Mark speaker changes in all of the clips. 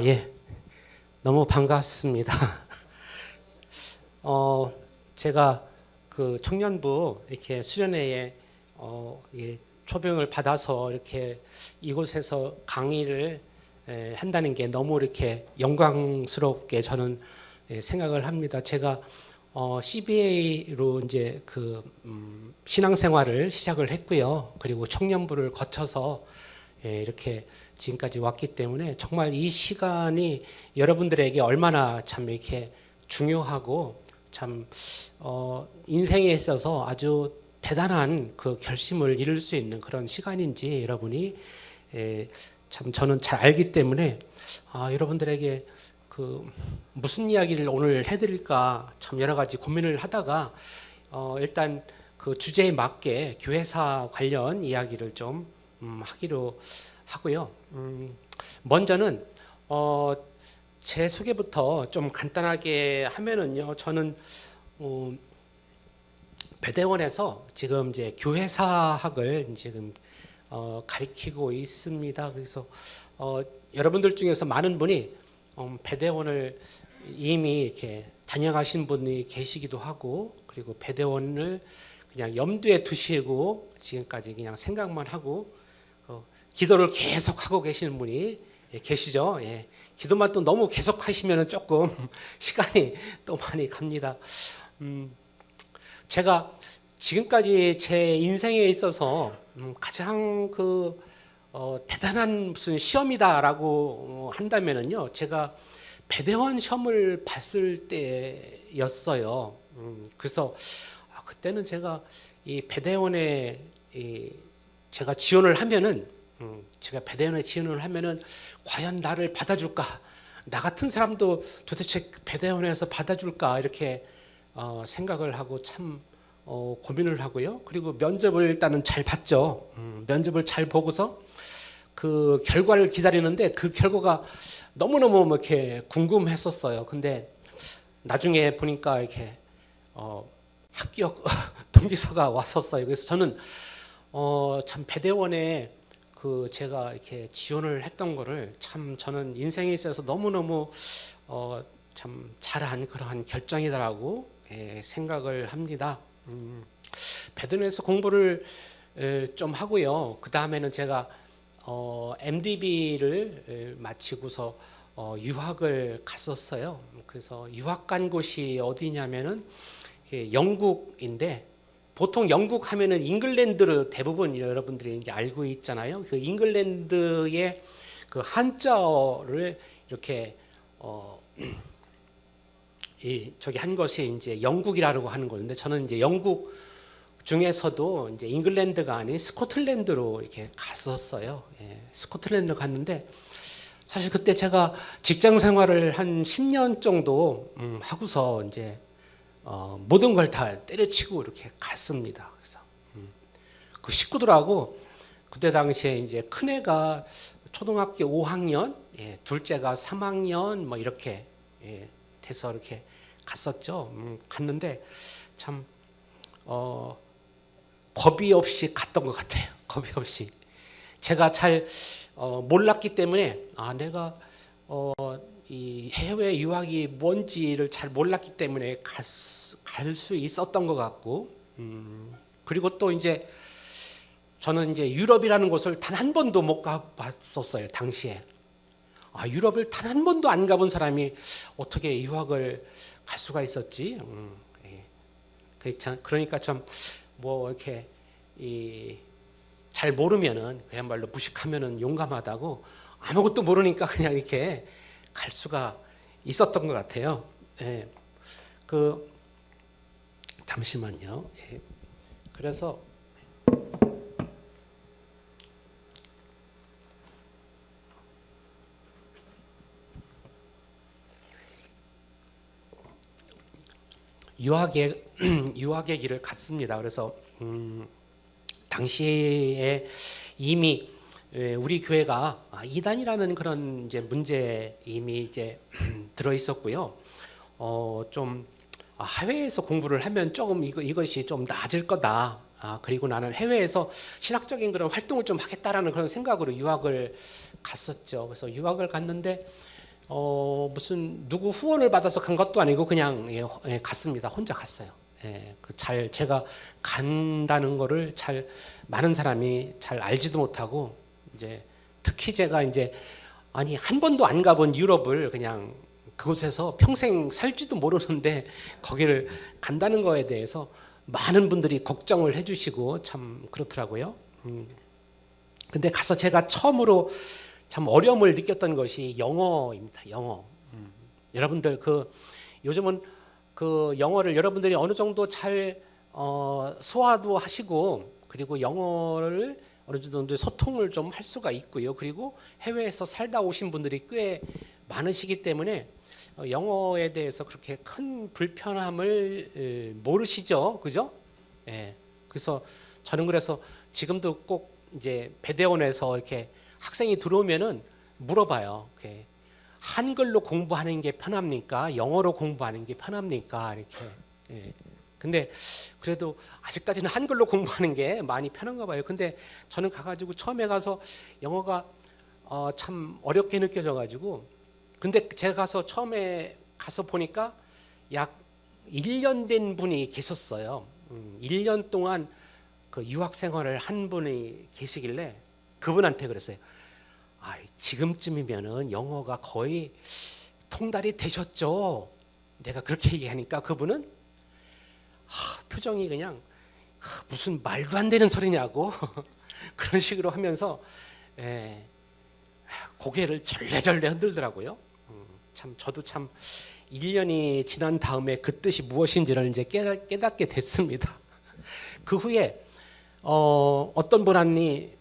Speaker 1: 예. 너무 반갑습니다. 제가 그 청년부 이렇게 수련회에 예, 초빙을 받아서 이렇게 이곳에서 강의를 한다는 게 너무 이렇게 영광스럽게 저는 생각을 합니다. 제가 CBA로 이제 그 신앙생활을 시작을 했고요. 그리고 청년부를 거쳐서 이렇게 지금까지 왔기 때문에 정말 이 시간이 여러분들에게 얼마나 참 이렇게 중요하고 참 인생에 있어서 아주 대단한 그 결심을 이룰 수 있는 그런 시간인지 여러분이 참 저는 잘 알기 때문에 여러분들에게 그 무슨 이야기를 오늘 해드릴까 참 여러 가지 고민을 하다가 일단 그 주제에 맞게 교회사 관련 이야기를 좀 하기로 하고요. 먼저는 제 소개부터 좀 간단하게 하면은요. 저는 배대원에서 지금 이제 교회사학을 지금 가리키고 있습니다. 그래서 여러분들 중에서 많은 분이 배대원을 이미 이렇게 다녀가신 분이 계시기도 하고, 그리고 배대원을 그냥 염두에 두시고 지금까지 그냥 생각만 하고 기도를 계속 하고 계시는 분이 계시죠. 예. 기도만 또 너무 계속 하시면 조금 시간이 또 많이 갑니다. 제가 지금까지 제 인생에 있어서 가장 그 대단한 무슨 시험이다라고 한다면은요, 제가 배대원 시험을 봤을 때였어요. 그래서 그때는 제가 이 배대원에 제가 지원을 하면은 제가 배대원에 지원을 하면은 과연 나를 받아줄까? 나 같은 사람도 도대체 배대원에서 받아줄까? 이렇게 생각을 하고 참 고민을 하고요. 그리고 면접을 일단은 잘 봤죠. 면접을 잘 보고서 그 결과를 기다리는데 그 결과가 너무너무 뭐 이렇게 궁금했었어요. 근데 나중에 보니까 이렇게 합격 동기서가 왔었어요. 그래서 저는 참 배대원에 그 제가 이렇게 지원을 했던 거를 참 저는 인생에 있어서 너무너무 참 잘한 그러한 결정이다라고 생각을 합니다. 배대원에서 공부를 좀 하고요. 그 다음에는 제가 MDB를 마치고서 유학을 갔었어요. 그래서 유학 간 곳이 어디냐면은 영국인데, 보통 영국 하면은 잉글랜드를 대부분 여러분들이 이제 알고 있잖아요. 그 잉글랜드의 그 한자어를 이렇게 저기 한 것이 이제 영국이라고 하는 건데, 저는 이제 영국 중에서도 이제 잉글랜드가 아닌 스코틀랜드로 이렇게 갔었어요. 스코틀랜드로 갔는데, 사실 그때 제가 직장 생활을 한 10년 정도 하고서 이제 모든 걸 다 때려치고 이렇게 갔습니다. 그래서 그 식구들하고 그때 당시에 이제 큰 애가 초등학교 5학년, 둘째가 3학년 뭐 이렇게 돼서 이렇게 갔었죠. 갔는데 참 겁이 없이 갔던 것 같아요. 겁이 없이. 제가 잘 몰랐기 때문에 내가 이 해외 유학이 뭔지를 잘 몰랐기 때문에 갈 수 있었던 것 같고, 그리고 또 이제 저는 이제 유럽이라는 곳을 단 한 번도 못 가봤었어요. 당시에 유럽을 단 한 번도 안 가본 사람이 어떻게 유학을 갈 수가 있었지? 그러니까 좀 뭐 이렇게 잘 모르면은 그야말로 무식하면은 용감하다고, 아무것도 모르니까 그냥 이렇게 갈 수가 있었던 것 같아요. 잠시만요. 그래서 유학의 길을 갔습니다. 그래서 당시에 이미 우리 교회가 이단이라는 그런 이제 문제 이미 이제 들어 있었고요. 좀 해외에서 공부를 하면 조금 이것이 좀 나아질 거다. 그리고 나는 해외에서 신학적인 그런 활동을 좀 하겠다라는 그런 생각으로 유학을 갔었죠. 그래서 유학을 갔는데 무슨 누구 후원을 받아서 간 것도 아니고 그냥 갔습니다. 혼자 갔어요. 잘 제가 간다는 거를 잘 많은 사람이 잘 알지도 못하고 이제 특히 제가 이제 아니 한 번도 안 가본 유럽을 그냥 그곳에서 평생 살지도 모르는데 거기를 간다는 거에 대해서 많은 분들이 걱정을 해주시고 참 그렇더라고요. 근데 가서 제가 처음으로 참 어려움을 느꼈던 것이 영어입니다. 영어. 여러분들 요즘은 영어를 여러분들이 어느 정도 잘 소화도 하시고 그리고 영어를 어느 정도 소통을 좀 할 수가 있고요. 그리고 해외에서 살다 오신 분들이 꽤 많으시기 때문에 영어에 대해서 그렇게 큰 불편함을 모르시죠, 그죠? 그래서 저는 그래서 지금도 꼭 이제 배대원에서 이렇게 학생이 들어오면은 물어봐요. 이렇게 한글로 공부하는 게 편합니까? 영어로 공부하는 게 편합니까? 이렇게. 근데 그래도 아직까지는 한글로 공부하는 게 많이 편한가 봐요. 근데 저는 가가지고 처음에 가서 영어가 참 어렵게 느껴져가지고 근데 제가 가서 처음에 가서 보니까 약 1년 된 분이 계셨어요. 1년 동안 그 유학 생활을 한 분이 계시길래 그분한테 그랬어요. 지금쯤이면은 영어가 거의 통달이 되셨죠. 내가 그렇게 얘기하니까 그분은 표정이 그냥 무슨 말도 안 되는 소리냐고 그런 식으로 하면서 고개를 절레절레 흔들더라고요. 참 저도 참 1년이 지난 다음에 그 뜻이 무엇인지를 이제 깨닫게 됐습니다. 그 후에 어떤 분이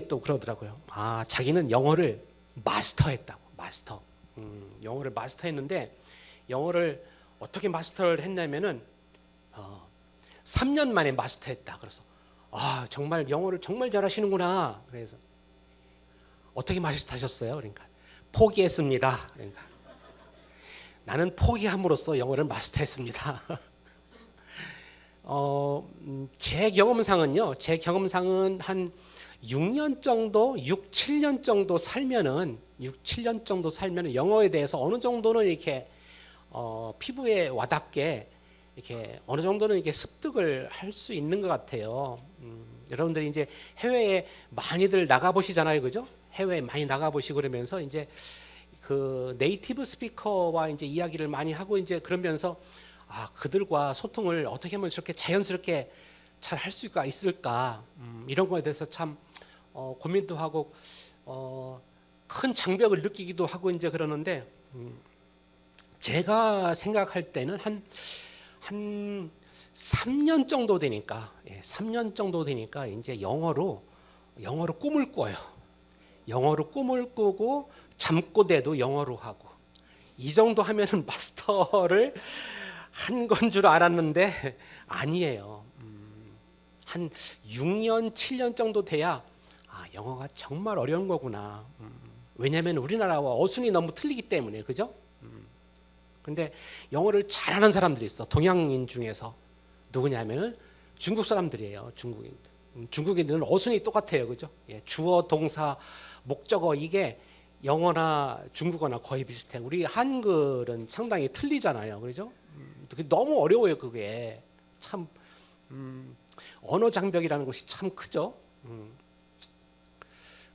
Speaker 1: 또 그러더라고요. 자기는 영어를 마스터했다고. 영어를 마스터했는데 영어를 어떻게 마스터를 했냐면은 3년 만에 마스터했다. 그래서 정말 영어를 정말 잘하시는구나. 그래서 어떻게 마스터하셨어요? 그러니까 포기했습니다. 그러니까 나는 포기함으로써 영어를 마스터했습니다. 제 경험상은 한 6년 정도, 6, 7년 정도 살면은 영어에 대해서 어느 정도는 이렇게 피부에 와닿게 이렇게 어느 정도는 이렇게 습득을 할 수 있는 것 같아요. 여러분들이 이제 해외에 많이들 나가 보시잖아요, 그죠? 해외에 많이 나가 보시고 그러면서 이제 그 네이티브 스피커와 이제 이야기를 많이 하고 이제 그러면서 그들과 소통을 어떻게 하면 저렇게 자연스럽게 잘 할 수가 있을까 이런 거에 대해서 참 고민도 하고 큰 장벽을 느끼기도 하고 이제 그러는데 제가 생각할 때는 한 3년 정도 되니까 3년 정도 되니까 이제 영어로 꿈을 꿔요. 영어로 꿈을 꾸고 잠꼬대도 영어로 하고 이 정도 하면은 마스터를 한 건 줄 알았는데 아니에요. 한 6년, 7년 정도 돼야 영어가 정말 어려운 거구나. 왜냐하면 우리나라와 어순이 너무 틀리기 때문에 그죠? 근데 영어를 잘하는 사람들이 있어. 동양인 중에서 누구냐면은 중국 사람들이에요. 중국인들은 어순이 똑같아요, 그죠? 주어, 동사, 목적어 이게 영어나 중국어나 거의 비슷해. 우리 한글은 상당히 틀리잖아요, 그죠? 너무 어려워요, 그게 참 언어 장벽이라는 것이 참 크죠.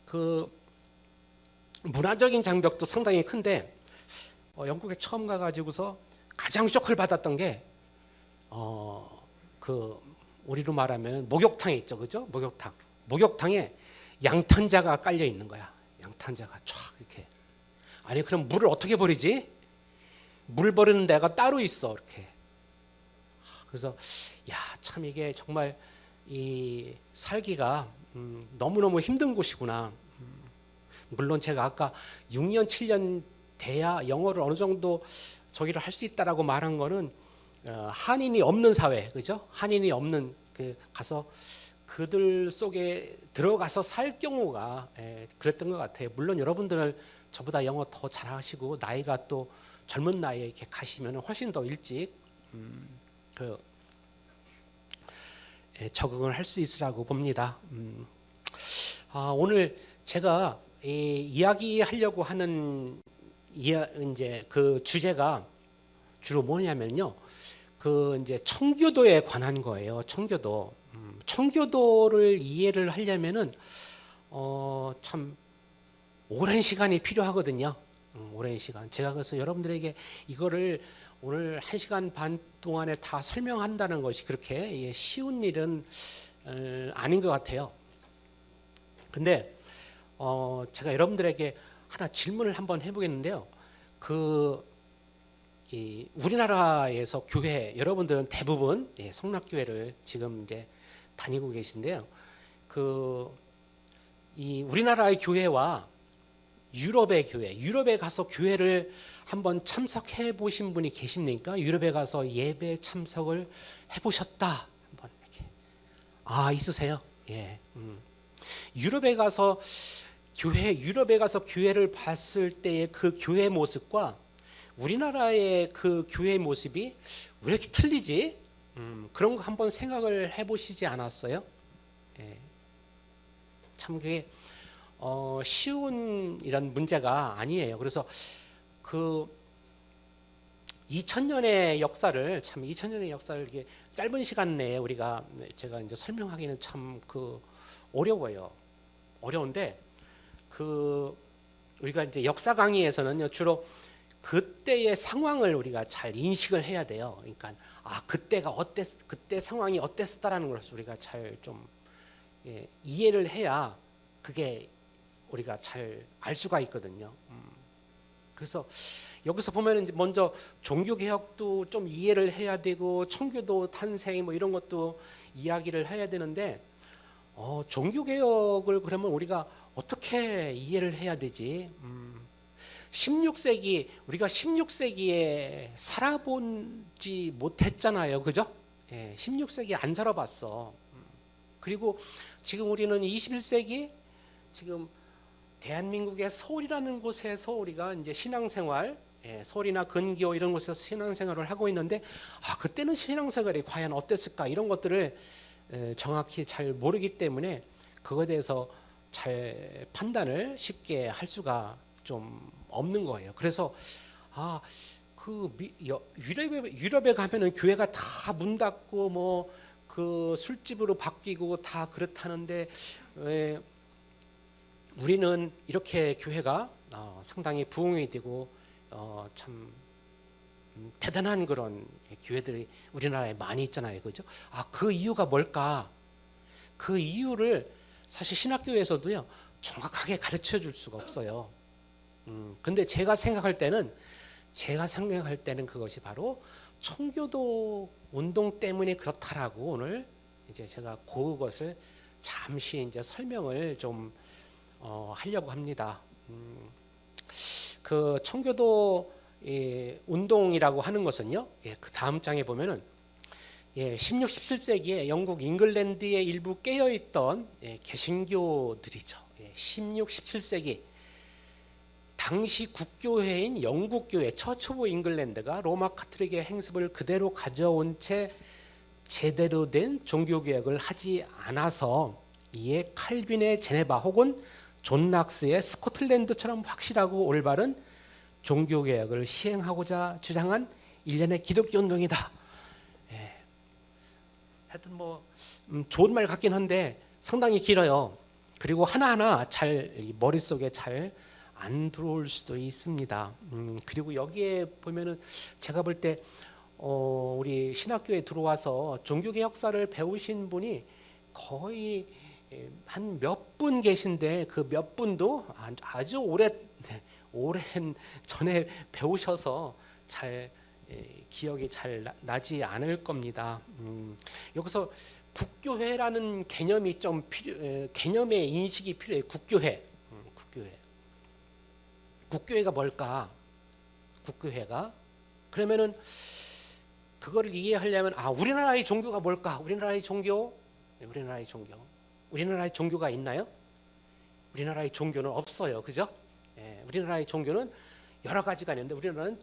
Speaker 1: 그 문화적인 장벽도 상당히 큰데 영국에 처음 가가지고서 가장 쇼크를 받았던 게 우리로 말하면 목욕탕에 있죠, 그죠? 목욕탕에 양탄자가 깔려 있는 거야. 양탄자가 쫙 이렇게. 아니 그럼 물을 어떻게 버리지? 물 버리는 데가 따로 있어 이렇게. 그래서 참 이게 정말 이 살기가 너무너무 힘든 곳이구나. 물론 제가 아까 6년 7년 돼야 영어를 어느 정도 저기를 할 수 있다라고 말한 거는 한인이 없는 사회, 그죠? 한인이 없는 가서 그들 속에 들어가서 살 경우가 그랬던 것 같아요. 물론 여러분들은 저보다 영어 더 잘하시고 나이가 또 젊은 나이에 이렇게 가시면 훨씬 더 일찍 적응을 할 수 있으라고 봅니다. 오늘 제가 이야기하려고 하는 이제 그 주제가 주로 뭐냐면요. 그 이제 청교도에 관한 거예요. 청교도. 청교도를 이해를 하려면은 참 오랜 시간이 필요하거든요. 오랜 시간. 제가 그래서 여러분들에게 이거를 오늘 1시간 반 동안에 다 설명한다는 것이 그렇게 쉬운 일은 아닌 것 같아요. 근데 제가 여러분들에게 하나 질문을 한번 해보겠는데요. 이 우리나라에서 교회 여러분들은 대부분 성락교회를 지금 이제 다니고 계신데요. 이 우리나라의 교회와 유럽의 교회, 유럽에 가서 교회를 한번 참석해 보신 분이 계십니까? 유럽에 가서 예배 참석을 해보셨다. 한번 이렇게 있으세요? 예. 유럽에 가서 교회를 봤을 때의 그 교회 모습과 우리나라의 그 교회 모습이 왜 이렇게 틀리지? 그런 거 한번 생각을 해보시지 않았어요? 예. 참 그게 쉬운 이런 문제가 아니에요. 그래서 그 2000년의 역사를 이렇게 짧은 시간 내에 제가 이제 설명하기는 참 어려워요. 어려운데 우리가 이제 역사 강의에서는요 주로 그때의 상황을 우리가 잘 인식을 해야 돼요. 그러니까 그때 상황이 어땠었다라는 것을 우리가 잘 좀 이해를 해야 그게 우리가 잘 알 수가 있거든요. 그래서 여기서 보면은 먼저 종교 개혁도 좀 이해를 해야 되고 청교도 탄생 뭐 이런 것도 이야기를 해야 되는데 종교 개혁을 그러면 우리가 어떻게 이해를 해야 되지? 16세기 우리가 16세기에 살아본지 못했잖아요, 그죠? 16세기 안 살아봤어. 그리고 지금 우리는 21세기 지금 대한민국의 서울이라는 곳에서 우리가 이제 신앙생활, 서울이나 근교 이런 곳에서 신앙생활을 하고 있는데 그때는 신앙생활이 과연 어땠을까 이런 것들을 정확히 잘 모르기 때문에 그거에 대해서 잘 판단을 쉽게 할 수가 좀 없는 거예요. 그래서 유럽에 가면은 교회가 다 문 닫고 뭐 그 술집으로 바뀌고 다 그렇다는데 우리는 이렇게 교회가 상당히 부흥이 되고 참 대단한 그런 교회들이 우리나라에 많이 있잖아요, 그죠? 그 이유가 뭘까? 그 이유를 사실 신학교에서도요 정확하게 가르쳐 줄 수가 없어요. 근데 제가 생각할 때는 그것이 바로 청교도 운동 때문에 그렇다라고 오늘 이제 제가 그것을 잠시 이제 설명을 좀 하려고 합니다. 그 청교도 운동이라고 하는 것은요. 그 다음 장에 보면은 16, 17세기에 영국 잉글랜드의 일부 깨어있던 개신교들이죠. 16, 17세기 당시 국교회인 영국교회 처치 오브 잉글랜드가 로마 카톨릭의 행습을 그대로 가져온 채 제대로 된 종교개혁을 하지 않아서 이에 칼빈의 제네바 혹은 존 낙스의 스코틀랜드처럼 확실하고 올바른 종교개혁을 시행하고자 주장한 일련의 기독교 운동이다. 하여튼 뭐 좋은 말 같긴 한데 상당히 길어요. 그리고 하나하나 잘 머릿속에 잘 안 들어올 수도 있습니다. 그리고 여기에 보면은 제가 볼 때 우리 신학교에 들어와서 종교개혁사를 배우신 분이 거의 한 몇 분 계신데 그 몇 분도 아주 오랜 전에 배우셔서 잘 기억이 잘 나지 않을 겁니다. 여기서 국교회라는 개념이 좀 개념의 인식이 필요해요. 국교회. 국교회가 뭘까? 국교회가 그러면은 그거를 이해하려면 우리나라의 종교가 뭘까? 우리나라의 종교가 있나요? 우리나라의 종교는 없어요, 그죠? 우리나라의 종교는 여러 가지가 있는데 우리나라는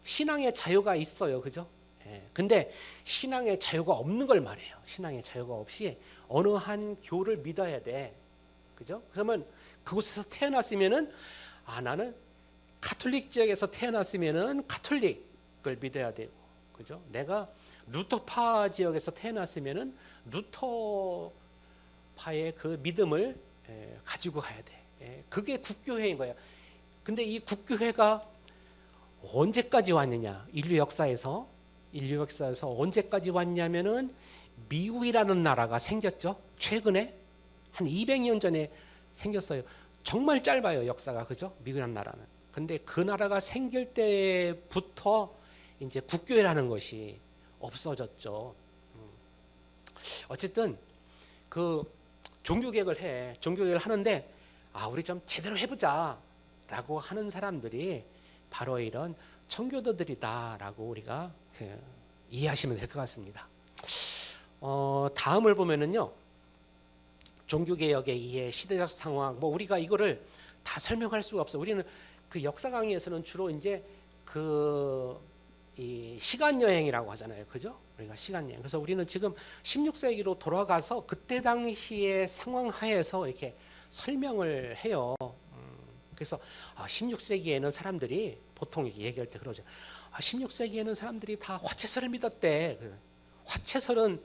Speaker 1: 신앙의 자유가 있어요, 그죠? 근데 신앙의 자유가 없는 걸 말해요. 신앙의 자유가 없이 어느 한 교를 믿어야 돼, 그죠? 그러면 그곳에서 태어났으면은 나는 가톨릭 지역에서 태어났으면은 가톨릭을 믿어야 되고, 그죠? 내가 루터파 지역에서 태어났으면은 루터파의 그 믿음을 가지고 가야 돼. 그게 국교회인 거야. 근데 이 국교회가 언제까지 왔느냐? 인류 역사에서 언제까지 왔냐면은 미국이라는 나라가 생겼죠. 최근에 한 200년 전에 생겼어요. 정말 짧아요, 역사가. 그죠? 미국이라는 나라는. 근데 그 나라가 생길 때부터 이제 국교회라는 것이 없어졌죠. 어쨌든 그 종교개혁을 하는데 우리 좀 제대로 해보자라고 하는 사람들이 바로 이런 청교도들이다라고 우리가 이해하시면 될 것 같습니다. 다음을 보면은요, 종교개혁의 이해, 시대적 상황, 뭐 우리가 이거를 다 설명할 수가 없어. 우리는 그 역사 강의에서는 주로 이제 이 시간 여행이라고 하잖아요, 그죠? 우리가 시간 여행. 그래서 우리는 지금 16세기로 돌아가서 그때 당시의 상황 하에서 이렇게 설명을 해요. 그래서 16세기에는 사람들이 보통 얘기할 때 그러죠. 16세기에는 사람들이 다 화채설을 믿었대. 화채설은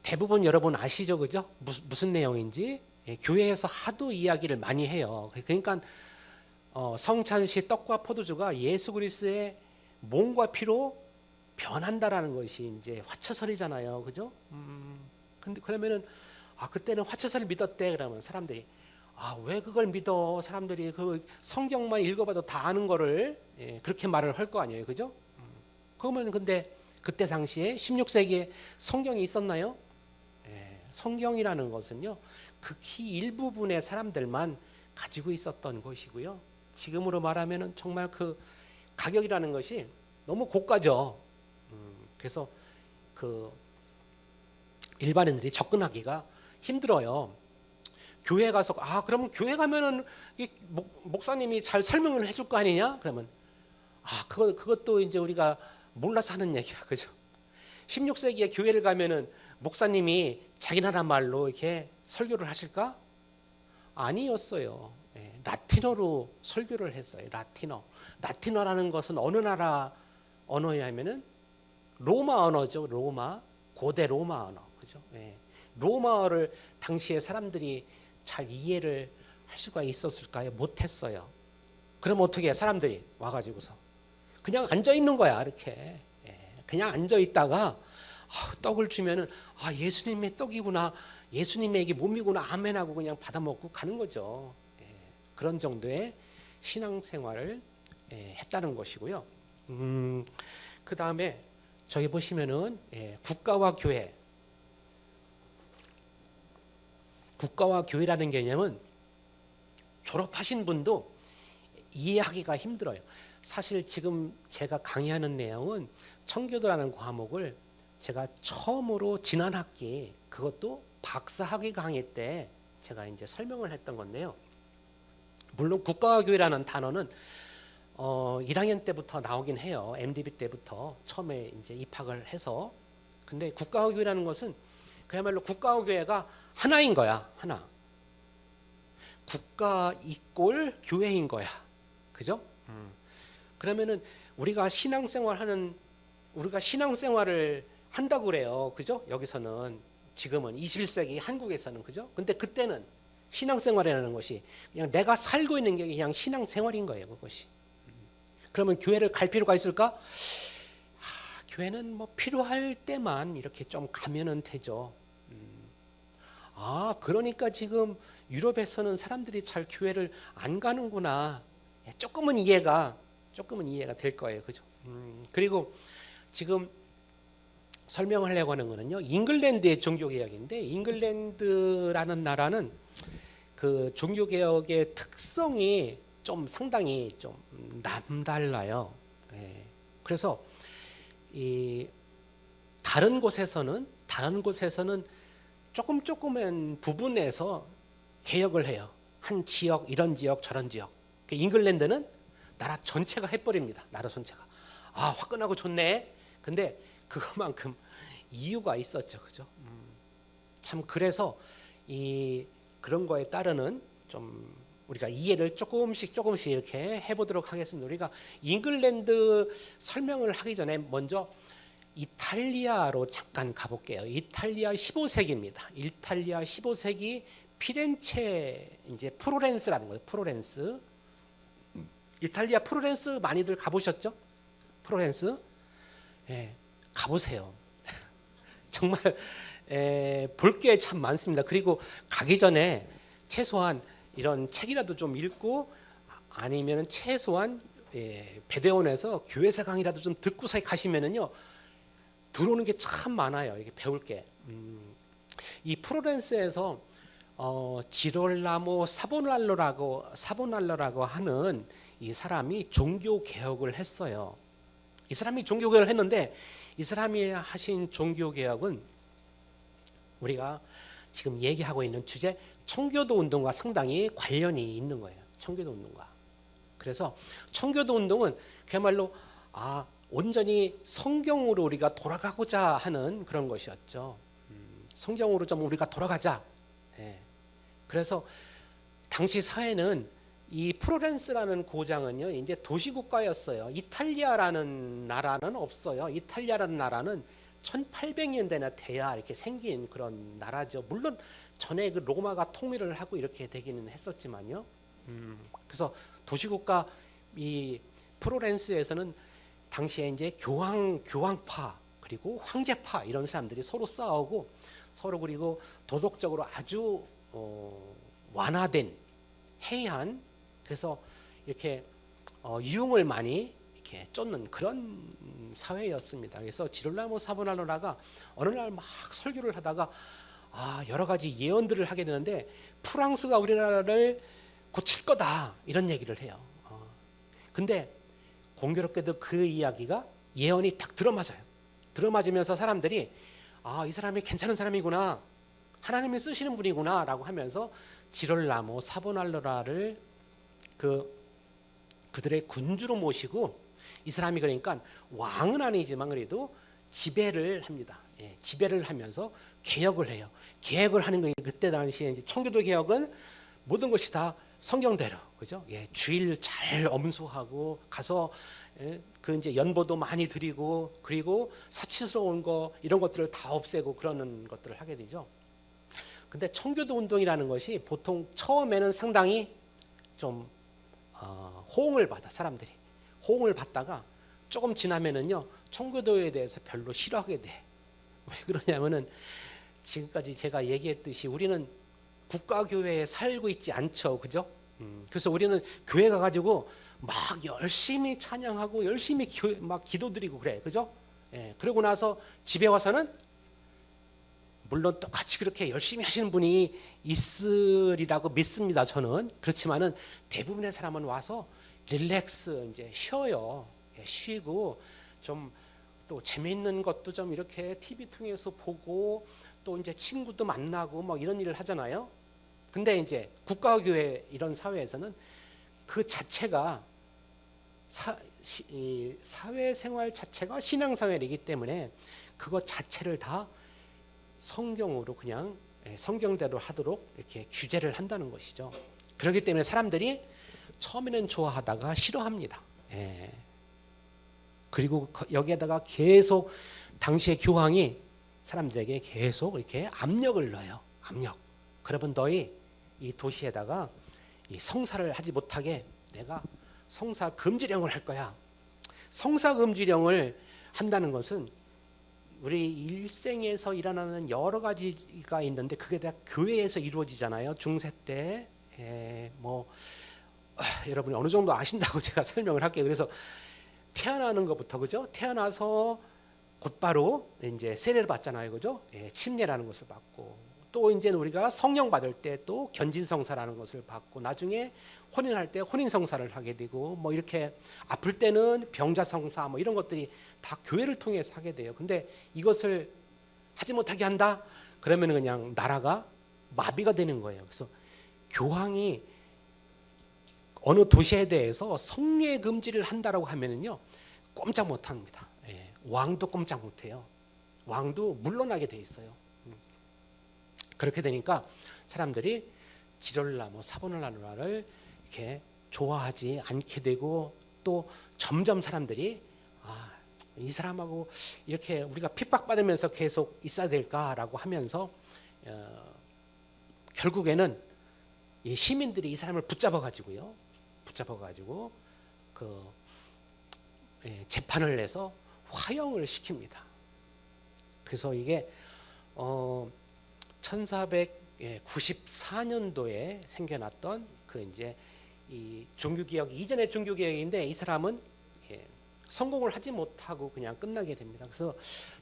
Speaker 1: 대부분 여러분 아시죠, 그죠? 무슨 내용인지. 교회에서 하도 이야기를 많이 해요. 그러니까 성찬시 떡과 포도주가 예수 그리스도의 몸과 피로 변한다라는 것이 이제 화채설이잖아요, 그죠? 근데 그러면은 그때는 화채설을 믿었대. 그러면 사람들이 왜 그걸 믿어? 사람들이 그 성경만 읽어봐도 다 아는 거를 그렇게 말을 할 거 아니에요, 그죠? 그러면 근데 그때 당시에 16세기에 성경이 있었나요? 성경이라는 것은요, 극히 일부분의 사람들만 가지고 있었던 것이고요. 지금으로 말하면은 정말 그 가격이라는 것이 너무 고가죠. 그래서 그 일반인들이 접근하기가 힘들어요. 교회 가서 그러면 교회 가면은 이 목사님이 잘 설명을 해줄 거 아니냐? 그러면 그것도 이제 우리가 몰라서 하는 얘기야, 그죠? 16세기에 교회를 가면은 목사님이 자기 나라 말로 이렇게 설교를 하실까? 아니었어요. 라틴어로 설교를 했어요. 라틴어라는 것은 어느 나라 언어냐면은 로마 언어죠. 고대 로마 언어, 그죠? 로마어를 당시에 사람들이 잘 이해를 할 수가 있었을까요? 못했어요. 그럼 어떻게 해? 사람들이 와가지고서 그냥 앉아 있는 거야, 이렇게. 그냥 앉아 있다가 떡을 주면은 예수님의 떡이구나, 예수님의 몸이구나, 아멘하고 그냥 받아 먹고 가는 거죠. 그런 정도의 신앙생활을 했다는 것이고요. 그 다음에 저기 보시면은 국가와 교회라는 개념은 졸업하신 분도 이해하기가 힘들어요. 사실 지금 제가 강의하는 내용은 청교도라는 과목을 제가 처음으로 지난 학기, 그것도 박사학위 강의 때 제가 이제 설명을 했던 건데요. 물론 국가와 교회라는 단어는 1학년 때부터 나오긴 해요. MDB 때부터 처음에 이제 입학을 해서. 근데 국가와 교회라는 것은 그야말로 국가와 교회가 하나인 거야, 하나. 국가 이꼴 교회인 거야, 그죠? 그러면은 우리가 신앙생활을 한다고 그래요, 그죠? 여기서는 지금은 21세기 한국에서는, 그죠? 근데 그때는 신앙생활이라는 것이 그냥 내가 살고 있는 게 그냥 신앙생활인 거예요, 그것이. 그러면 교회를 갈 필요가 있을까? 교회는 뭐 필요할 때만 이렇게 좀 가면은 되죠. 그러니까 지금 유럽에서는 사람들이 잘 교회를 안 가는구나. 조금은 이해가 될 거예요, 그죠? 그리고 지금 설명하려고 하는 거는요, 잉글랜드의 종교개혁인데, 잉글랜드라는 나라는 그 종교개혁의 특성이 좀 상당히 좀 남달라요. 그래서 이 다른 곳에서는 조금은 부분에서 개혁을 해요. 한 지역, 이런 지역, 저런 지역. 잉글랜드는 나라 전체가 해버립니다. 나라 전체가. 화끈하고 좋네. 근데 그것만큼 이유가 있었죠, 그죠? 참 그래서 그런 거에 따르는 좀 우리가 이해를 조금씩 이렇게 해보도록 하겠습니다. 우리가 잉글랜드 설명을 하기 전에 먼저 이탈리아로 잠깐 가볼게요. 이탈리아 15세기입니다. 이탈리아 15세기 피렌체 이제 프로렌스라는 거예요. 프로렌스. 이탈리아 프로렌스 많이들 가보셨죠? 프로렌스. 예, 가보세요. 정말 볼 게 참 많습니다. 그리고 가기 전에 최소한 이런 책이라도 좀 읽고 아니면 최소한 배대원에서 교회사 강의라도 좀 듣고서 가시면은요 들어오는 게 참 많아요. 이게 배울 게. 이 프로렌스에서 지롤라모 사보날로라고 하는 이 사람이 종교 개혁을 했어요. 이 사람이 종교 개혁을 했는데 이 사람이 하신 종교 개혁은 우리가 지금 얘기하고 있는 주제 청교도 운동과 상당히 관련이 있는 거예요. 청교도 운동과. 그래서 청교도 운동은 그야말로 온전히 성경으로 우리가 돌아가고자 하는 그런 것이었죠. 성경으로 좀 우리가 돌아가자. 예. 그래서 당시 사회는 이 프로렌스라는 고장은요, 이제 도시국가였어요. 이탈리아라는 나라는 없어요. 이탈리아라는 나라는 1800년대나 돼야 이렇게 생긴 그런 나라죠. 물론 전에 그 로마가 통일을 하고 이렇게 되기는 했었지만요. 그래서 도시국가 이 프로렌스에서는 당시에 이제 교황파 그리고 황제파 이런 사람들이 서로 싸우고 서로 그리고 도덕적으로 아주 완화된 해이한 그래서 이렇게 유흥을 많이 이렇게 쫓는 그런 사회였습니다. 그래서 지롤라모 사보날로라가 어느 날 막 설교를 하다가 여러 가지 예언들을 하게 되는데 프랑스가 우리나라를 고칠 거다 이런 얘기를 해요. 근데 공교롭게도 그 이야기가 예언이 딱 들어맞아요. 들어맞으면서 사람들이 이 사람이 괜찮은 사람이구나, 하나님이 쓰시는 분이구나 라고 하면서 지롤라모 사보날로라를 그들의 군주로 모시고 이 사람이 그러니까 왕은 아니지만 그래도 지배를 합니다. 예, 지배를 하면서 개혁을 해요. 개혁을 하는 게 그때 당시에 이제 청교도 개혁은 모든 것이 다 성경대로, 그죠? 예, 주일 잘 엄수하고 가서 그 이제 연보도 많이 드리고 그리고 사치스러운 거 이런 것들을 다 없애고 그러는 것들을 하게 되죠. 근데 청교도 운동이라는 것이 보통 처음에는 상당히 좀 호응을 받아 사람들이 호응을 받다가 조금 지나면은요 청교도에 대해서 별로 싫어하게 돼. 왜 그러냐면은 지금까지 제가 얘기했듯이 우리는 국가교회에 살고 있지 않죠, 그죠? 그래서 우리는 교회 가가지고 막 열심히 찬양하고 열심히 막 기도드리고 그래, 그죠? 예, 그러고 나서 집에 와서는 물론 똑같이 그렇게 열심히 하시는 분이 있으리라고 믿습니다. 저는 그렇지만은 대부분의 사람은 와서 릴렉스 이제 쉬어요. 예, 쉬고 좀 또 재미있는 것도 좀 이렇게 TV 통해서 보고 또 이제 친구도 만나고 뭐 이런 일을 하잖아요. 근데 이제 국가교회 이런 사회에서는 그 자체가 사회생활 자체가 신앙생활이기 때문에 그것 자체를 다 성경으로 그냥 성경대로 하도록 이렇게 규제를 한다는 것이죠. 그렇기 때문에 사람들이 처음에는 좋아하다가 싫어합니다. 예. 그리고 여기에다가 계속 당시의 교황이 사람들에게 계속 이렇게 압력을 넣어요. 압력. 그러면 너희 이 도시에다가 이 성사를 하지 못하게 내가 성사 금지령을 할 거야. 성사 금지령을 한다는 것은 우리 일생에서 일어나는 여러 가지가 있는데 그게 다 교회에서 이루어지잖아요. 중세 때 여러분이 어느 정도 아신다고 제가 설명을 할게요. 그래서 태어나는 것부터 그죠? 태어나서 곧바로 이제 세례를 받잖아요, 그죠? 예, 침례라는 것을 받고 또 이제 우리가 성령 받을 때 또 견진성사라는 것을 받고 나중에 혼인할 때 혼인성사를 하게 되고 뭐 이렇게 아플 때는 병자성사 뭐 이런 것들이 다 교회를 통해서 하게 돼요. 근데 이것을 하지 못하게 한다? 그러면 그냥 나라가 마비가 되는 거예요. 그래서 교황이 어느 도시에 대해서 성례 금지를 한다라고 하면은요 꼼짝 못합니다. 예, 왕도 꼼짝 못해요. 왕도 물러나게 돼 있어요. 그렇게 되니까 사람들이 지롤라모 사보날로라를 이렇게 좋아하지 않게 되고 또 점점 사람들이 이 사람하고 이렇게 우리가 핍박받으면서 계속 있어야 될까라고 하면서 결국에는 이 시민들이 이 사람을 붙잡아가지고 그 재판을 내서 화형을 시킵니다. 그래서 이게 1494년도에 생겨났던 그 이제 이 종교개혁 이전의 종교개혁인데 이 사람은 성공을 하지 못하고 그냥 끝나게 됩니다. 그래서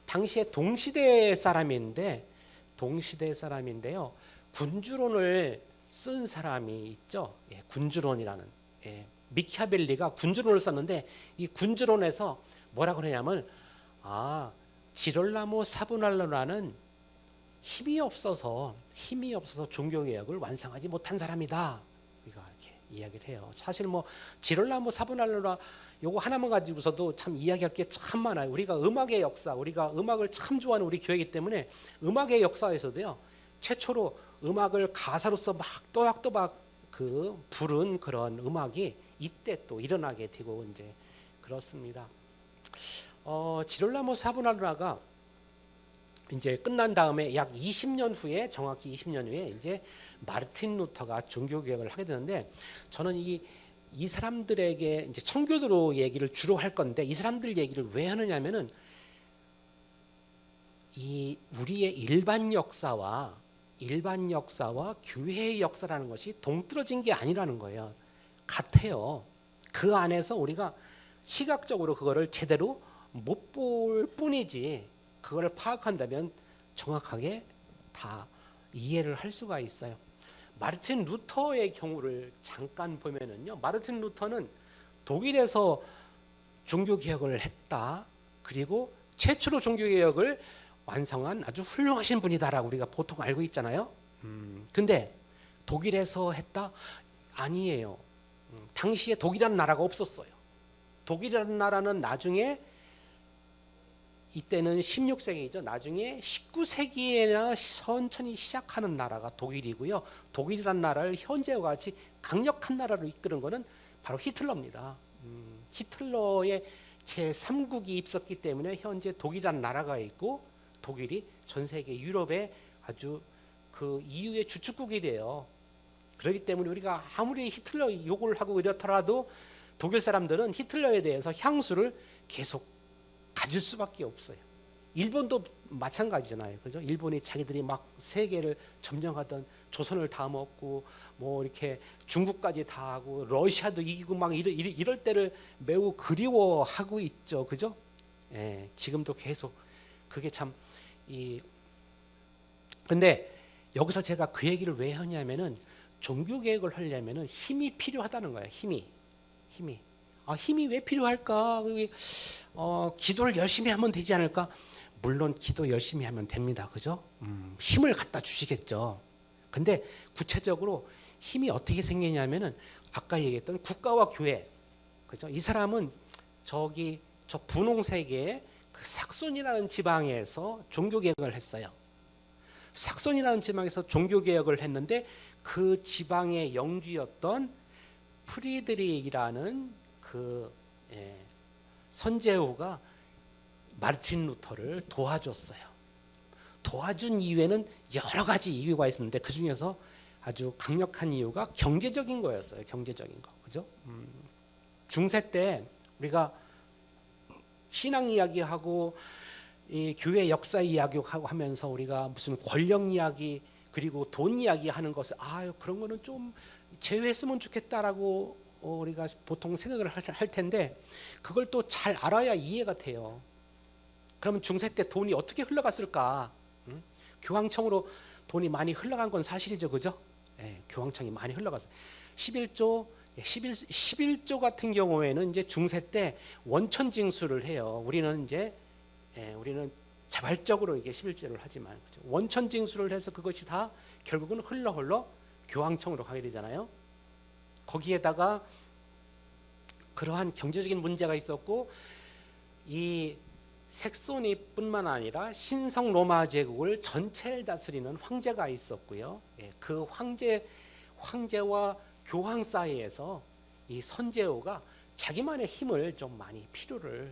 Speaker 1: 당시에 동시대 사람인데요. 군주론을 쓴 사람이 있죠. 군주론이라는 미키아벨리가 군주론을 썼는데 이 군주론에서 뭐라 그러냐면 지롤라모 사브날로라는 힘이 없어서 종교개혁을 완성하지 못한 사람이다. 우리가 이렇게 이야기를 해요. 사실 뭐 지롤라모 사브날로라 요거 하나만 가지고서도 참 이야기할 게 참 많아요. 우리가 음악의 역사, 우리가 음악을 참 좋아하는 우리 교회이기 때문에 음악의 역사에서도요. 최초로 음악을 가사로서 막 또박또박 그 부른 그런 음악이 이때 또 일어나게 되고 이제 그렇습니다. 지롤라모 사브날로라가 이제 끝난 다음에 약 20년 후에 정확히 20년 후에 이제 마르틴 루터가 종교개혁을 하게 되는데 저는 이 사람들에게 이제 청교도로 얘기를 주로 할 건데 이 사람들 얘기를 왜 하느냐면은 이 우리의 일반 역사와 교회의 역사라는 것이 동떨어진 게 아니라는 거예요. 같아요. 그 안에서 우리가 시각적으로 그거를 제대로 못 볼 뿐이지 그걸 파악한다면 정확하게 다 이해를 할 수가 있어요. 마르틴 루터의 경우를 잠깐 보면은요. 마르틴 루터는 독일에서 종교개혁을 했다. 그리고 최초로 종교개혁을 완성한 아주 훌륭하신 분이다라고 우리가 보통 알고 있잖아요. 근데 독일에서 했다? 아니에요. 당시에 독일이라는 나라가 없었어요. 독일이라는 나라는 나중에 이때는 16세기죠. 나중에 19세기에나 천천히 시작하는 나라가 독일이고요. 독일이라는 나라를 현재와 같이 강력한 나라로 이끄는 것은 바로 히틀러입니다. 히틀러의 제3국이 있었기 때문에 현재 독일이라는 나라가 있고 독일이 전 세계 유럽의 아주 그 EU의 주축국이 돼요. 그렇기 때문에 우리가 아무리 히틀러 욕을 하고 이렇더라도 독일 사람들은 히틀러에 대해서 향수를 계속 가질 수밖에 없어요. 일본도 마찬가지잖아요. 그죠? 일본이 자기들이 막 세계를 점령하던 조선을 다 먹고 뭐 이렇게 중국까지 다 하고 러시아도 이기고 막 이럴 때를 매우 그리워하고 있죠. 그죠? 지금도 계속 그게 참 근데 여기서 제가 그 얘기를 왜 하냐면은 종교개혁을 하려면은 힘이 필요하다는 거예요. 힘이 왜 필요할까? 기도를 열심히 하면 되지 않을까? 물론 기도 열심히 하면 됩니다. 그죠? 힘을 갖다 주시겠죠. 근데 구체적으로 힘이 어떻게 생기냐면은 아까 얘기했던 국가와 교회. 그죠? 이 사람은 저 분홍색의 그 삭손이라는 지방에서 종교개혁을 했어요. 삭손이라는 지방에서 종교개혁을 했는데 그 지방의 영주였던 프리드리히라는 그 선제후가 마르틴 루터를 도와줬어요. 도와준 이유에는 여러 가지 이유가 있었는데 그 중에서 아주 강력한 이유가 경제적인 거였어요. 경제적인 거, 그죠? 중세 때 우리가 신앙 이야기하고 이 교회 역사 이야기하고 하면서 우리가 무슨 권력 이야기 그리고 돈 이야기 하는 것을 그런 거는 좀 제외했으면 좋겠다라고 우리가 보통 생각을 할 텐데 그걸 또 잘 알아야 이해가 돼요. 그러면 중세 때 돈이 어떻게 흘러갔을까? 교황청으로 돈이 많이 흘러간 건 사실이죠, 그죠? 교황청이 많이 흘러갔어요. 11조 같은 경우에는 이제 중세 때 원천 징수를 해요. 우리는 자발적으로 이게 11조를 하지만 그죠? 원천 징수를 해서 그것이 다 결국은 흘러 교황청으로 가게 되잖아요. 거기에다가 그러한 경제적인 문제가 있었고 이 색소니뿐만 아니라 신성 로마 제국을 전체를 다스리는 황제가 있었고요. 그 황제와 교황 사이에서 이 선제호가 자기만의 힘을 좀 많이 필요를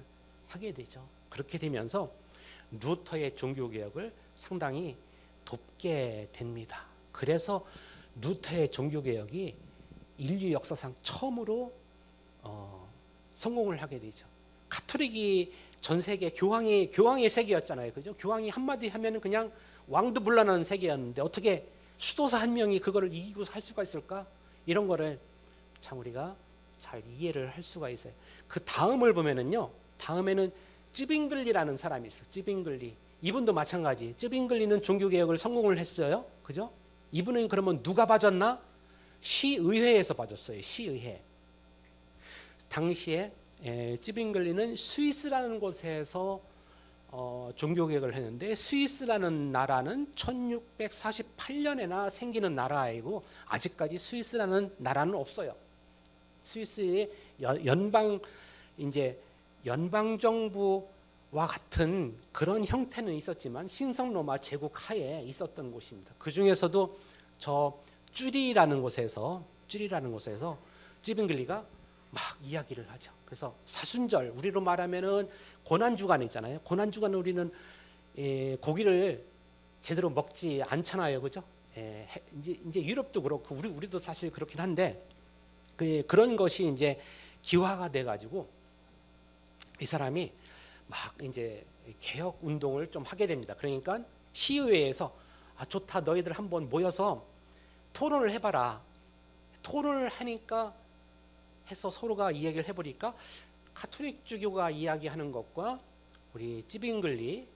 Speaker 1: 하게 되죠. 그렇게 되면서 루터의 종교개혁을 상당히 돕게 됩니다. 그래서 루터의 종교개혁이 인류 역사상 처음으로 성공을 하게 되죠. 가톨릭이 전 세계 교황의 세계였잖아요. 그죠? 교황이 한마디 하면 그냥 왕도 물러나는 세계였는데 어떻게 수도사 한 명이 그거를 이기고 할 수가 있을까? 이런 거를 참 우리가 잘 이해를 할 수가 있어요. 그 다음을 보면은요. 다음에는 쯔빙글리라는 사람이 있어요. 쯔빙글리. 이분도 마찬가지. 쯔빙글리는 종교개혁을 성공을 했어요. 그죠? 이분은 그러면 누가 봐줬나? 시의회에서 봐줬어요. 시의회. 당시에 쯔빙글리는 스위스라는 곳에서 종교개혁을 했는데 스위스라는 나라는 1648년에나 생기는 나라이고 아직까지 스위스라는 나라는 없어요. 스위스의 연방 정부와 같은 그런 형태는 있었지만 신성 로마 제국 하에 있었던 곳입니다. 그 중에서도 저 쭈리라는 곳에서 쯔빙글리가 막 이야기를 하죠. 그래서 사순절, 우리로 말하면은 고난주간 있잖아요. 고난주간 우리는 고기를 제대로 먹지 않잖아요, 그죠? 이제 유럽도 그렇고 우리도 사실 그렇긴 한데 그런 것이 이제 기화가 돼가지고 이 사람이 막 이제 개혁 운동을 좀 하게 됩니다. 그러니까 시의회에서 좋다, 너희들 한번 모여서 토론을 해봐라. 토론을 하니까 해서 서로가 이야기를 해보니까 가톨릭 주교가 이야기하는 것과 우리 쯔빙글리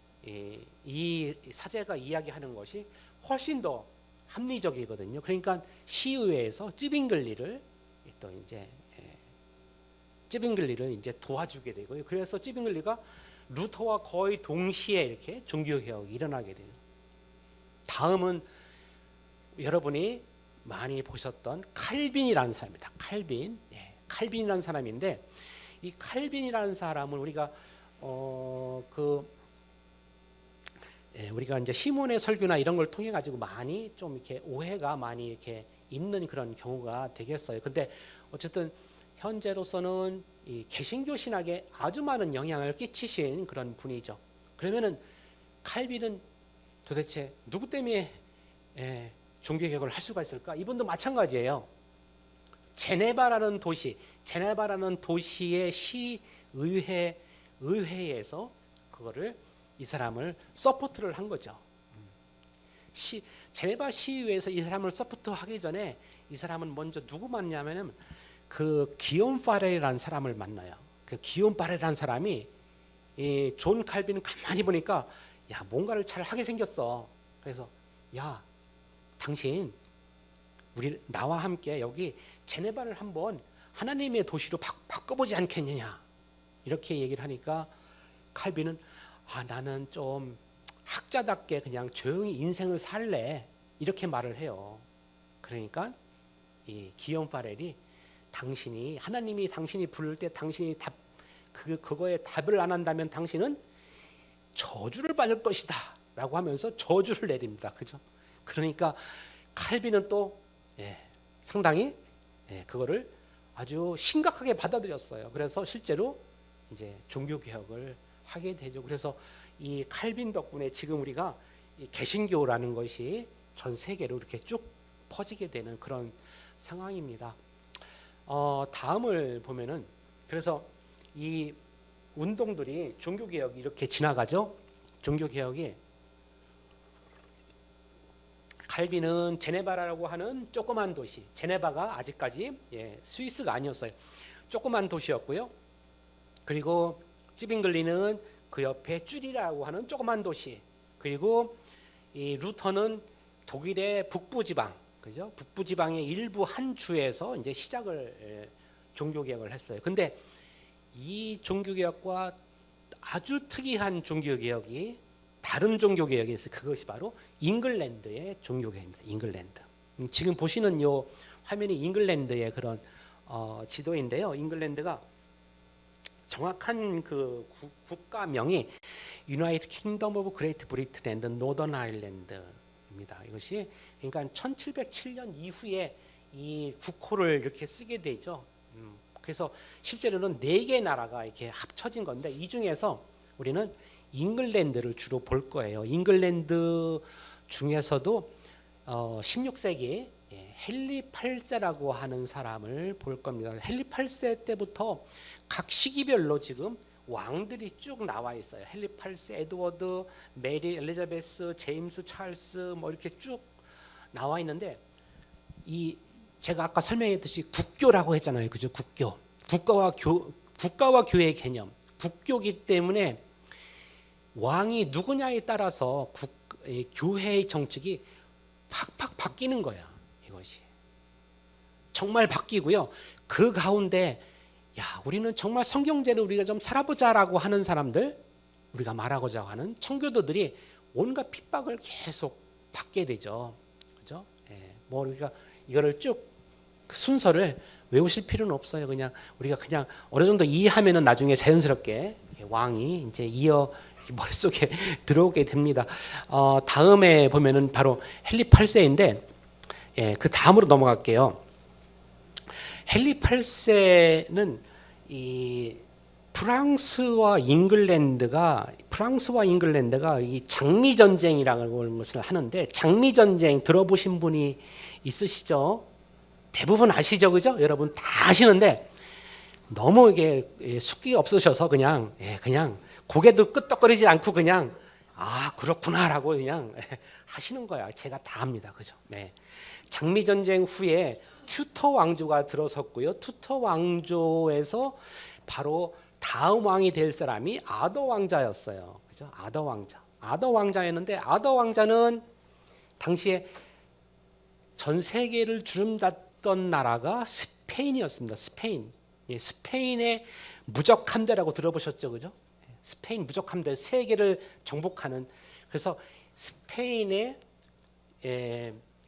Speaker 1: 이 사제가 이야기하는 것이 훨씬 더 합리적이거든요. 그러니까 시의회에서 쯔빙글리를 이제 도와주게 되고요. 그래서 쯔빙글리가 루터와 거의 동시에 이렇게 종교개혁이 일어나게 돼요. 다음은 여러분이 많이 보셨던 칼빈이라는 사람입니다. 칼빈이라는 사람인데 이 칼빈이라는 사람은 우리가 우리가 이제 시몬의 설교나 이런 걸 통해 가지고 많이 좀 이렇게 오해가 많이 이렇게 있는 그런 경우가 되겠어요. 근데 어쨌든 현재로서는 이 개신교 신학에 아주 많은 영향을 끼치신 그런 분이죠. 그러면은 칼빈은 도대체 누구 때문에 종교개혁을 할 수가 있을까? 이분도 마찬가지예요. 제네바라는 도시의 의회에서 그거를 이 사람을 서포트를 한 거죠. 제네바 시의회에서 이 사람을 서포트하기 전에 이 사람은 먼저 누구 만나냐면은 그 기욤 파렐이라는 사람을 만나요. 그 기욤 파렐이라는 사람이 이 존 칼빈 가만히 보니까 야, 뭔가를 잘 하게 생겼어. 그래서 야, 당신 나와 함께 여기 제네바를 한번 하나님의 도시로 바꿔보지 않겠느냐, 이렇게 얘기를 하니까 칼빈은 나는 좀 학자답게 그냥 조용히 인생을 살래, 이렇게 말을 해요. 그러니까 이 기욤 파렐이 하나님이 당신이 부를 때 당신이 그거에 답을 안 한다면 당신은 저주를 받을 것이다 라고 하면서 저주를 내립니다. 그죠? 그러니까 칼빈은 또 상당히 그거를 아주 심각하게 받아들였어요. 그래서 실제로 이제 종교개혁을 하게 되죠. 그래서 이 칼빈 덕분에 지금 우리가 이 개신교라는 것이 전 세계로 이렇게 쭉 퍼지게 되는 그런 상황입니다. 다음을 보면은 그래서 이 운동들이 종교개혁이 이렇게 지나가죠. 종교개혁이 칼빈은 제네바라고 하는 조그만 도시, 제네바가 아직까지 스위스가 아니었어요. 조그만 도시였고요. 그리고 쯔빙글리는 그 옆에 쭈리라고 하는 조그만 도시, 그리고 이 루터는 독일의 북부지방, 그죠? 북부지방의 일부 한 주에서 이제 시작을 종교개혁을 했어요. 근데 이 종교개혁과 아주 특이한 종교개혁이 다른 종교개혁이 있어요. 그것이 바로 잉글랜드의 종교개혁입니다. 잉글랜드. 지금 보시는 요 화면이 잉글랜드의 그런 지도인데요. 잉글랜드가 정확한 그 국가명이 United Kingdom of Great Britain and Northern Ireland입니다. 이것이 그러니까 1707년 이후에 이 국호를 이렇게 쓰게 되죠. 그래서 실제로는 4개 나라가 이렇게 합쳐진 건데 이 중에서 우리는 잉글랜드를 주로 볼 거예요. 잉글랜드 중에서도 16세기 헨리 8세라고 하는 사람을 볼 겁니다. 헨리 8세 때부터 각 시기별로 지금 왕들이 쭉 나와 있어요. 헨리 8세, 에드워드, 메리, 엘리자베스, 제임스, 찰스 뭐 이렇게 쭉 나와 있는데 이 제가 아까 설명했듯이 국교라고 했잖아요. 그죠? 국교. 국가와 교회의 개념. 국교기 때문에 왕이 누구냐에 따라서 교회의 정책이 팍팍 바뀌는 거야. 이것이. 정말 바뀌고요. 그 가운데 야, 우리는 정말 성경대로 우리가 좀 살아보자라고 하는 사람들, 우리가 말하고자 하는 청교도들이 온갖 핍박을 계속 받게 되죠. 그죠? 뭐 우리가 이거를 쭉 순서를 외우실 필요는 없어요. 그냥 우리가 그냥 어느 정도 이해하면은 나중에 자연스럽게 왕이 이제 이어 머릿속에 들어오게 됩니다. 다음에 보면은 바로 헨리 8세인데 그 다음으로 넘어갈게요. 헨리 8세는 이 프랑스와 잉글랜드가 이 장미 전쟁이라는 것을 하는데 장미 전쟁 들어보신 분이 있으시죠? 대부분 아시죠, 그죠? 여러분 다 아시는데 너무 이게 숙기가 없으셔서 그냥 고개도 끄덕거리지 않고 그냥 그렇구나라고 그냥 하시는 거야. 제가 다 합니다, 그죠? 장미 전쟁 후에 튜터 왕조가 들어섰고요. 튜터 왕조에서 바로 다음 왕이 될 사람이 아더 왕자였어요, 그죠? 아더 왕자였는데 아더 왕자는 당시에 전 세계를 주름잡던 나라가 스페인이었습니다. 스페인의 무적함대라고 들어보셨죠, 그죠? 스페인 무적함대, 세계를 정복하는. 그래서 스페인의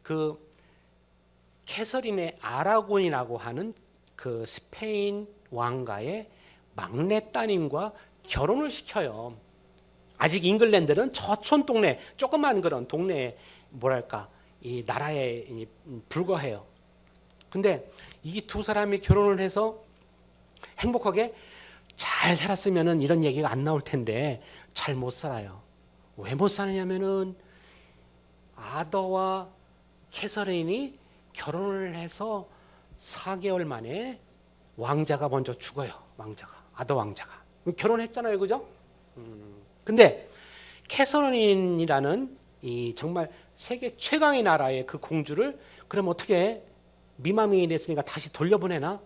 Speaker 1: 그 캐서린의 아라곤이라고 하는 그 스페인 왕가의 막내 따님과 결혼을 시켜요. 아직 잉글랜드는 저촌 동네, 조그만 그런 동네에 뭐랄까 이 나라에 불과해요. 근데 이 두 사람이 결혼을 해서 행복하게 잘 살았으면은 이런 얘기가 안 나올 텐데 잘 못 살아요. 왜 못 사느냐면은 아더와 캐서린이 결혼을 해서 4개월 만에 왕자가 먼저 죽어요. 아더 왕자가 결혼했잖아요, 그죠? 근데 캐서린이라는 이 정말 세계 최강의 나라의 그 공주를 그럼 어떻게 미망이 됐으니까 다시 돌려보내나?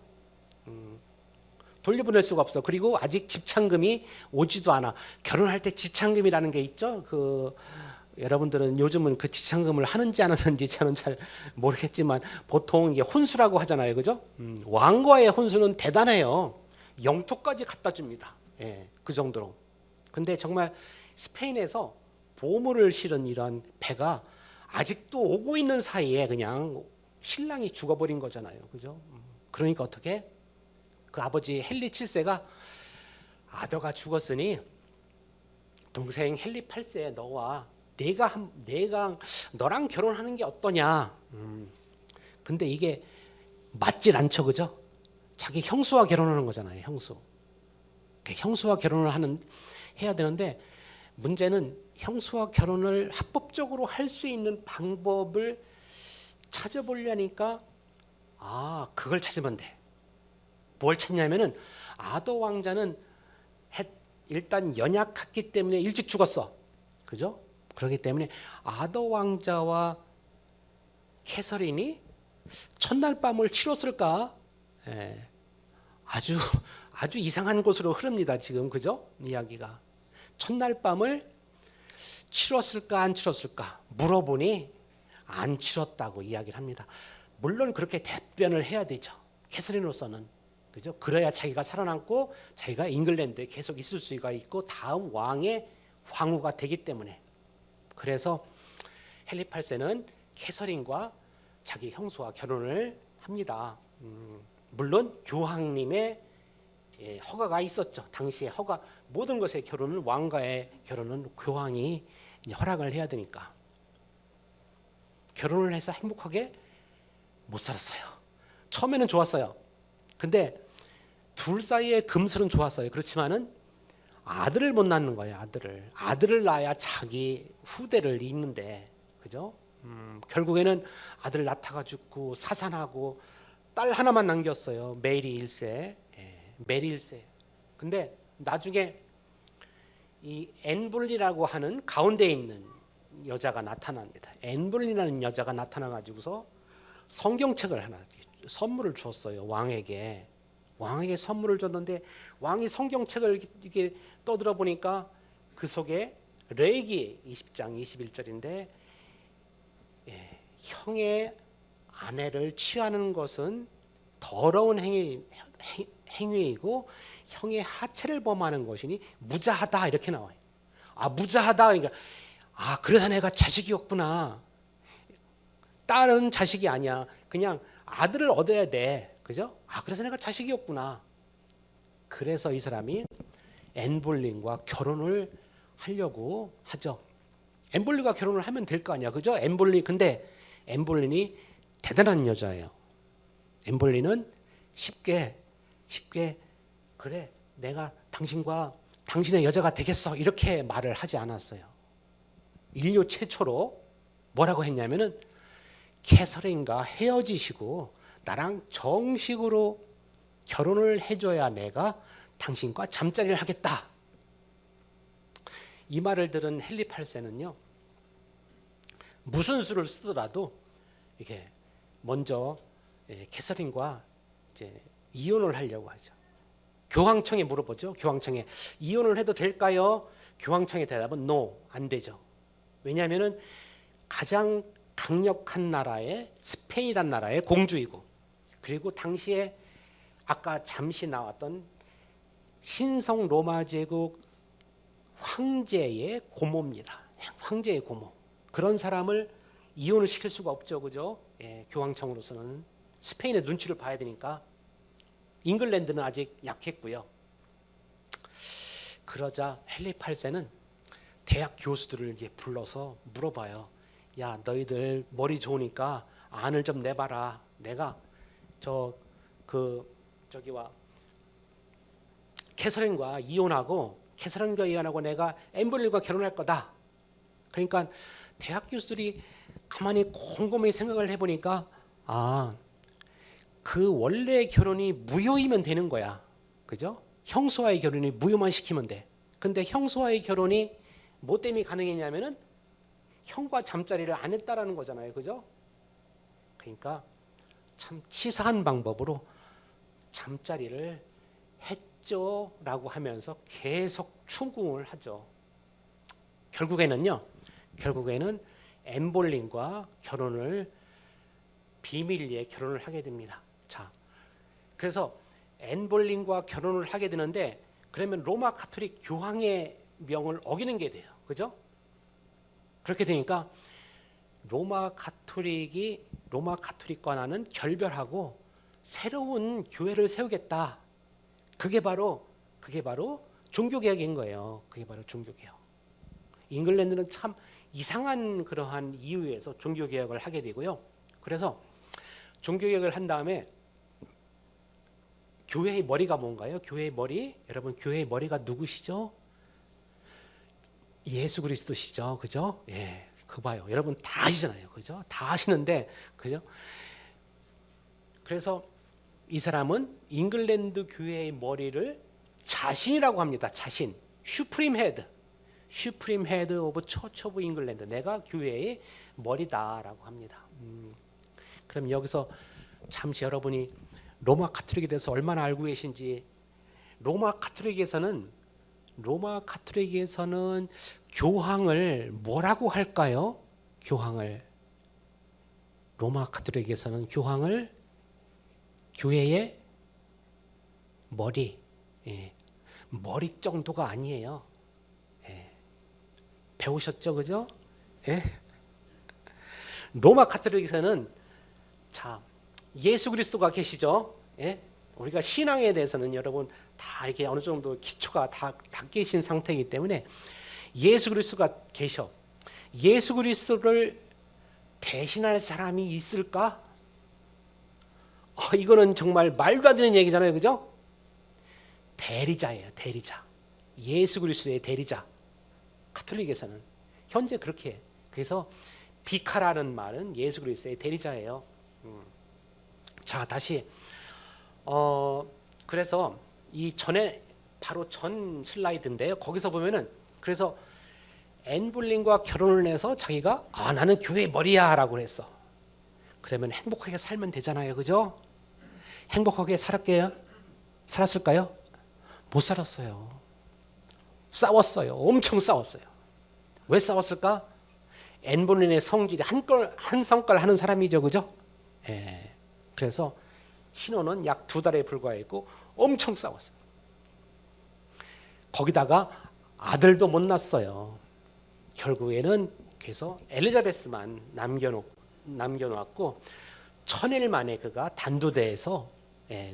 Speaker 1: 돌려보낼 수가 없어. 그리고 아직 집창금이 오지도 않아. 결혼할 때 지창금이라는 게 있죠. 여러분들은 요즘은 그 지창금을 하는지 안 하는지 저는 잘 모르겠지만 보통 이게 혼수라고 하잖아요, 그죠? 왕과의 혼수는 대단해요. 영토까지 갖다 줍니다. 그 정도로. 근데 정말 스페인에서 보물을 실은 이런 배가 아직도 오고 있는 사이에 그냥 신랑이 죽어버린 거잖아요, 그죠? 그러니까 어떻게? 그 아버지 헨리 7세가 아더가 죽었으니 동생 헨리 8세 내가 너랑 결혼하는 게 어떠냐? 근데 이게 맞질 않죠, 그죠? 자기 형수와 결혼하는 거잖아요, 형수. 형수와 결혼을 해야 되는데 문제는 형수와 결혼을 합법적으로 할 수 있는 방법을 찾아보려니까 그걸 찾으면 돼. 뭘 찾냐면은 아더 왕자는 일단 연약했기 때문에 일찍 죽었어, 그죠? 그렇기 때문에 아더 왕자와 캐서린이 첫날 밤을 치렀을까? 아주 이상한 곳으로 흐릅니다, 지금, 그죠? 이야기가. 첫날 밤을 치렀을까 안 치렀을까 물어보니 안 치렀다고 이야기를 합니다. 물론 그렇게 답변을 해야 되죠, 캐서린으로서는, 그죠? 그래야 자기가 살아남고 자기가 잉글랜드에 계속 있을 수가 있고 다음 왕의 황후가 되기 때문에. 그래서 헨리 8세는 캐서린과 자기 형수와 결혼을 합니다. 물론 교황님의 허가가 있었죠. 당시에 모든 것의 결혼은, 왕과의 결혼은 교황이 허락을 해야 되니까. 결혼을 해서 행복하게 못 살았어요. 처음에는 좋았어요. 근데 둘 사이의 금슬은 좋았어요. 그렇지만은 아들을 못 낳는 거예요. 아들을 낳아야 자기 후대를 잇는데, 그죠? 결국에는 아들 낳다가 죽고 사산하고 딸 하나만 남겼어요. 메리 1세. 메리 1세. 근데 나중에 이 앤볼리라고 하는 가운데 있는 여자가 나타납니다. 앤볼리라는 여자가 나타나 가지고서 성경책을 하나 선물을 줬어요. 왕에게 선물을 줬는데 왕이 성경책을 이렇게 떠들어 보니까 그 속에 레위기 20장 21절인데 형의 아내를 취하는 것은 더러운 행위이고 형의 하체를 범하는 것이니 무자하다 이렇게 나와요. 무자하다 그러니까 그래서 내가 자식이 없구나. 딸은 자식이 아니야. 그냥 아들을 얻어야 돼. 그죠? 그래서 내가 자식이 없구나. 그래서 이 사람이 앤볼린과 결혼을 하려고 하죠. 앤볼린과 결혼을 하면 될 거 아니야. 그죠? 근데 앤볼린이 대단한 여자예요. 앤볼린은 쉽게 그래 내가 당신의 여자가 되겠어 이렇게 말을 하지 않았어요. 인류 최초로 뭐라고 했냐면은 캐서린과 헤어지시고 나랑 정식으로 결혼을 해줘야 내가 당신과 잠자리를 하겠다. 이 말을 들은 헨리 8세는요. 무슨 수를 쓰더라도 이게 먼저 캐서린과 이제 이혼을 하려고 하죠. 교황청에 물어보죠. 교황청에 이혼을 해도 될까요? 교황청의 대답은 no, 안 되죠. 왜냐하면은 가장 강력한 나라의 스페인이란 나라의 공주이고 그리고 당시에 아까 잠시 나왔던 신성 로마 제국 황제의 고모입니다. 황제의 고모. 그런 사람을 이혼을 시킬 수가 없죠. 그죠? 교황청으로서는 스페인의 눈치를 봐야 되니까. 잉글랜드는 아직 약했고요. 그러자 헨리 8세는 대학 교수들을 불러서 물어봐요. 야, 너희들 머리 좋으니까 안을 좀 내봐라. 내가 저기와 캐서린과 이혼하고 내가 앤볼린과 결혼할 거다. 그러니까 대학 교수들이 가만히 곰곰이 생각을 해보니까 그 원래 결혼이 무효이면 되는 거야. 그죠? 형수와의 결혼이 무효만 시키면 돼. 근데 형수와의 결혼이 뭐 때문에 가능했냐면은 형과 잠자리를 안 했다라는 거잖아요. 그죠? 그러니까 참 치사한 방법으로 잠자리를 했죠 라고 하면서 계속 추궁을 하죠. 결국에는 앤볼린과 비밀리에 결혼을 하게 됩니다. 자, 그래서 앤볼린과 결혼을 하게 되는데 그러면 로마 가톨릭 교황의 명을 어기는 게 돼요. 그죠? 그렇게 되니까 로마 가톨릭과는 결별하고 새로운 교회를 세우겠다. 그게 바로 종교개혁인 거예요. 그게 바로 종교개혁. 잉글랜드는 참 이상한 그러한 이유에서 종교개혁을 하게 되고요. 그래서 종교개혁을 한 다음에 교회의 머리가 뭔가요? 여러분 교회의 머리가 누구시죠? 예수 그리스도시죠. 그죠? 그거 봐요. 여러분 다 아시잖아요. 그죠? 다 아시는데, 그죠? 그래서 이 사람은 잉글랜드 교회의 머리를 자신이라고 합니다. 자신. 슈프림 헤드 오브 처치 오브 잉글랜드. 내가 교회의 머리다라고 합니다. 그럼 여기서 잠시 여러분이 로마 가톨릭에 대해서 얼마나 알고 계신지. 로마 가톨릭에서는 교황을 뭐라고 할까요? 로마 가톨릭에서는 교황을 교회의 머리 정도가 아니에요. 배우셨죠, 그죠? 로마 가톨릭에서는 예수 그리스도가 계시죠. 우리가 신앙에 대해서는 여러분 다 이렇게 어느 정도 기초가 다 계신 상태이기 때문에 예수 그리스도가 계셔. 예수 그리스도를 대신할 사람이 있을까? 이거는 정말 말도 안 되는 얘기잖아요, 그죠? 대리자예요, 대리자. 예수 그리스도의 대리자. 가톨릭에서는 현재 그렇게 해요. 그래서 비카라는 말은 예수 그리스도의 대리자예요. 자, 다시 그래서 이 전에 바로 전 슬라이드인데요. 거기서 보면은 그래서 앤 볼린과 결혼을 해서 자기가 나는 교회의 머리야라고 했어. 그러면 행복하게 살면 되잖아요, 그죠? 행복하게 살았을까요? 못 살았어요. 싸웠어요. 엄청 싸웠어요. 왜 싸웠을까? 앤 볼린의 성질이 한 성깔 하는 사람이죠, 그죠? 예. 그래서 신혼은 약 2달에 불과했고 엄청 싸웠어요. 거기다가 아들도 못 낳았어요. 결국에는 그래서 엘리자베스만 남겨놓았고 1000일 만에 그가 단두대에서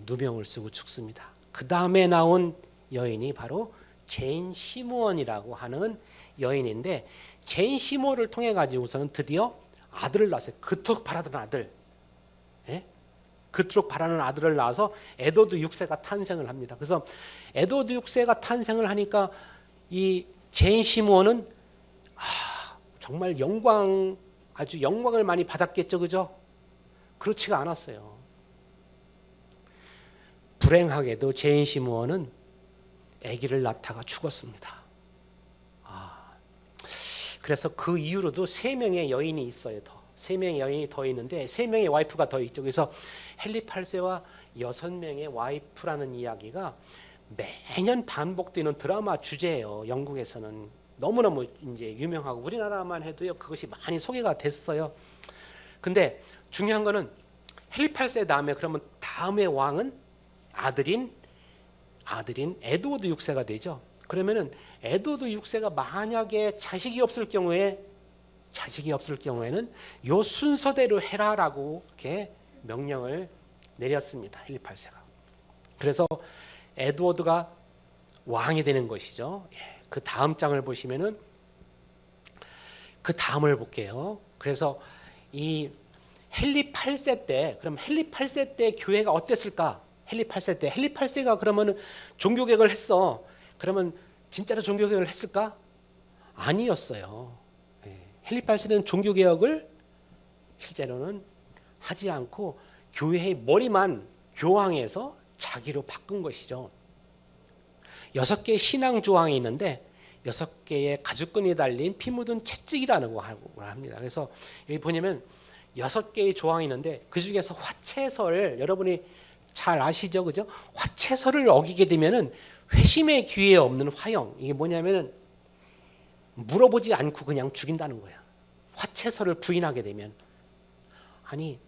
Speaker 1: 누명을 쓰고 죽습니다. 그 다음에 나온 여인이 바로 제인 시므온이라고 하는 여인인데, 제인 시므온을 통해 가지고서는 드디어 아들을 낳았어요. 그토록 바라던 아들, 그토록 바라는 아들을 낳아서 에드워드 6세가 탄생을 합니다. 그래서 에드워드 6세가 탄생을 하니까 이 제인 시므온은 정말 아주 영광을 많이 받았겠죠, 그죠? 그렇지가 않았어요. 불행하게도 제인 시므온은 아기를 낳다가 죽었습니다. 그래서 그 이후로도 3명의 여인이 있어요. 3명의 여인이 더 있는데 3명의 와이프가 더 있죠. 그래서 헨리 8세와 6명의 와이프라는 이야기가 매년 반복되는 드라마 주제예요. 영국에서는 너무너무 이제 유명하고 우리나라만 해도요 그것이 많이 소개가 됐어요. 근데 중요한 거는 헨리 8세 다음에 그러면 다음의 왕은 아들인 에드워드 6세가 되죠. 그러면은 에드워드 6세가 만약에 자식이 없을 경우에는 요 순서대로 해라라고 이렇게 명령을 내렸습니다. 헨리 8세가. 그래서 에드워드가 왕이 되는 것이죠. 그 다음 장을 보시면은 그 다음을 볼게요. 그래서 이 헨리 8세 때, 그럼 헨리 8세 때 교회가 어땠을까? 헨리 8세가 그러면은 종교개혁을 했어. 그러면 진짜로 종교개혁을 했을까? 아니었어요. 헨리 8세는 종교개혁을 실제로는 하지 않고 교회의 머리만 교황에서 자기로 바꾼 것이죠. 6개의 신앙 조항이 있는데 6개의 가죽끈이 달린 피 묻은 채찍이라는 거 합니다. 그래서 여기 보냐면 6개의 조항이 있는데 그 중에서 화채설, 여러분이 잘 아시죠, 그죠? 화채설을 어기게 되면은 회심의 기회 없는 화형. 이게 뭐냐면은 물어보지 않고 그냥 죽인다는 거야. 화채설을 부인하게 되면 아니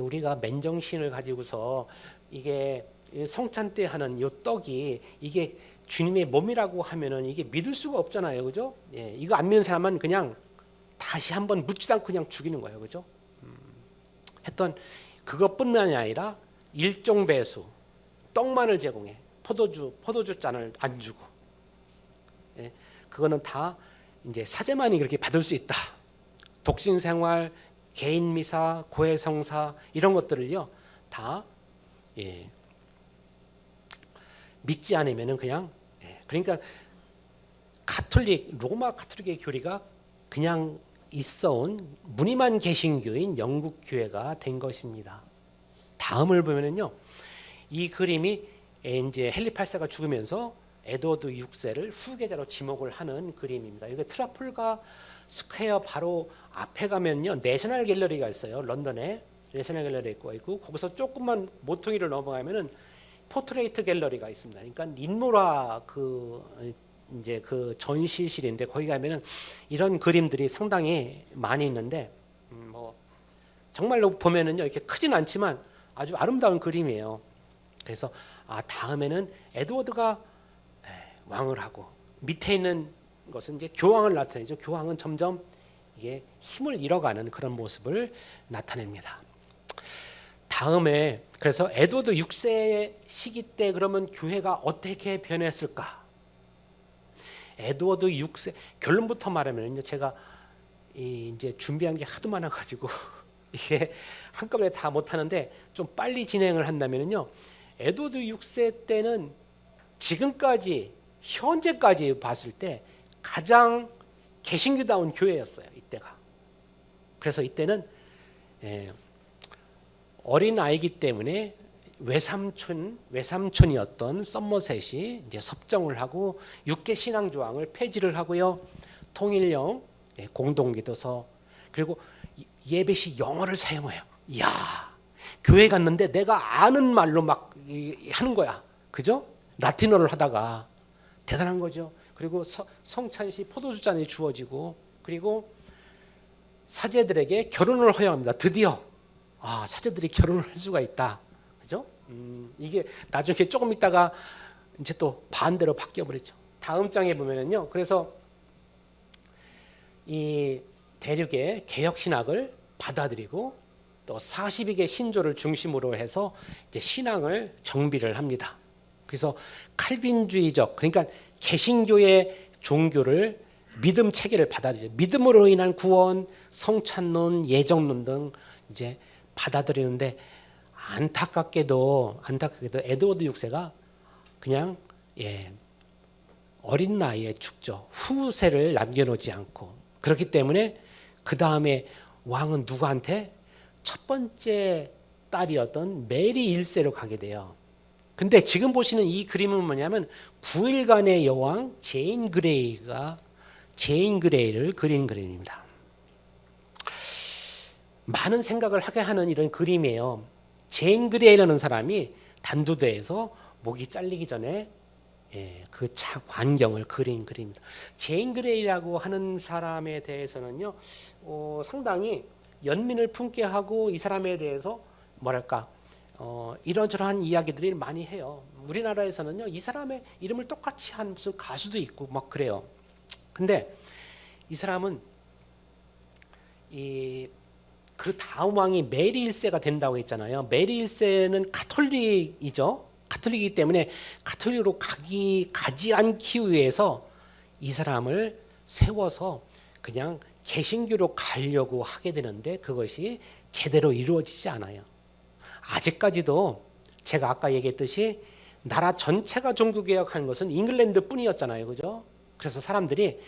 Speaker 1: 우리가 맨정신을 가지고서 이게 성찬 때 하는 요 떡이 이게 주님의 몸이라고 하면은 이게 믿을 수가 없잖아요, 그죠? 이거 안 믿는 사람은 그냥 다시 한번 묻지도 않고 그냥 죽이는 거예요, 그죠? 했던 그것뿐만이 아니라 일종 배수, 떡만을 제공해. 포도주 잔을 안 주고. 그거는 다 이제 사제만이 그렇게 받을 수 있다. 독신 생활, 개인 미사, 고해 성사 이런 것들을요 다 믿지 않으면은 그냥 그러니까 로마 가톨릭의 교리가 그냥 있어온 무늬만 개신교인 영국 교회가 된 것입니다. 다음을 보면은요, 이 그림이 이제 헨리 8세가 죽으면서 에드워드 6세를 후계자로 지목을 하는 그림입니다. 이게 트라플가 스퀘어 바로 앞에 가면요, 내셔널 갤러리가 있어요. 런던에 내셔널 갤러리 있고 거기서 조금만 모퉁이를 넘어가면은 포트레이트 갤러리가 있습니다. 그러니까 인물화 이제 그 전시실인데 거기 가면은 이런 그림들이 상당히 많이 있는데 뭐 정말로 보면은요 이렇게 크진 않지만 아주 아름다운 그림이에요. 그래서 다음에는 에드워드가 왕을 하고 밑에 있는 것은 이제 교황을 나타내죠. 교황은 점점 이게 힘을 잃어가는 그런 모습을 나타냅니다. 다음에 그래서 에드워드 6세 시기 때 그러면 교회가 어떻게 변했을까? 에드워드 6세 결론부터 말하면요, 제가 이제 준비한 게 하도 많아가지고 이게 한꺼번에 다 못하는데 좀 빨리 진행을 한다면요. 에드워드 6세 때는 지금까지 현재까지 봤을 때 가장 개신교다운 교회였어요. 이때가. 그래서 이때는 어린 아이기 때문에 외삼촌이었던 썸머셋이 이제 섭정을 하고 육계 신앙 조항을 폐지를 하고요. 통일령, 공동기도서, 그리고 예배시 영어를 사용해요. 이야, 교회 갔는데 내가 아는 말로 막 하는 거야. 그죠? 라틴어를 하다가 대단한 거죠. 그리고 성찬시 포도주잔이 주어지고, 그리고 사제들에게 결혼을 허용합니다. 드디어 사제들이 결혼을 할 수가 있다. 그죠? 이게 나중에 조금 있다가 이제 또 반대로 바뀌어 버렸죠. 다음 장에 보면은요. 그래서 이 대륙의 개혁 신학을 받아들이고 또 42개 신조를 중심으로 해서 이제 신앙을 정비를 합니다. 그래서 칼빈주의적, 그러니까 개신교의 종교를 믿음 체계를 받아들이죠. 믿음으로 인한 구원, 성찬론, 예정론 등 이제 받아들이는데 안타깝게도 에드워드 6세가 그냥 어린 나이에 죽죠. 후세를 남겨놓지 않고. 그렇기 때문에 그 다음에 왕은 누구한테? 첫 번째 딸이었던 메리 1세로 가게 돼요. 근데 지금 보시는 이 그림은 뭐냐면 9일간의 여왕 제인 그레이를 그린 그림입니다. 많은 생각을 하게 하는 이런 그림이에요. 제인 그레이라는 사람이 단두대에서 목이 잘리기 전에 그 광경을 그린 그림입니다. 제인 그레이라고 하는 사람에 대해서는요, 상당히 연민을 품게 하고 이 사람에 대해서 뭐랄까 이런저런 이야기들이 많이 해요. 우리나라에서는요, 이 사람의 이름을 똑같이 한 무슨 가수도 있고 막 그래요. 근데 이 사람은 그 다음 왕이 메리 1세가 된다고 했잖아요. 메리 1세는 카톨릭이죠. 카톨릭이기 때문에 카톨릭으로 가지 않기 위해서 이 사람을 세워서 그냥 개신교로 가려고 하게 되는데 그것이 제대로 이루어지지 않아요. 아직까지도 제가 아까 얘기했듯이 나라 전체가 종교개혁하는 것은 잉글랜드뿐이었잖아요. 그죠? 그래서 사람들이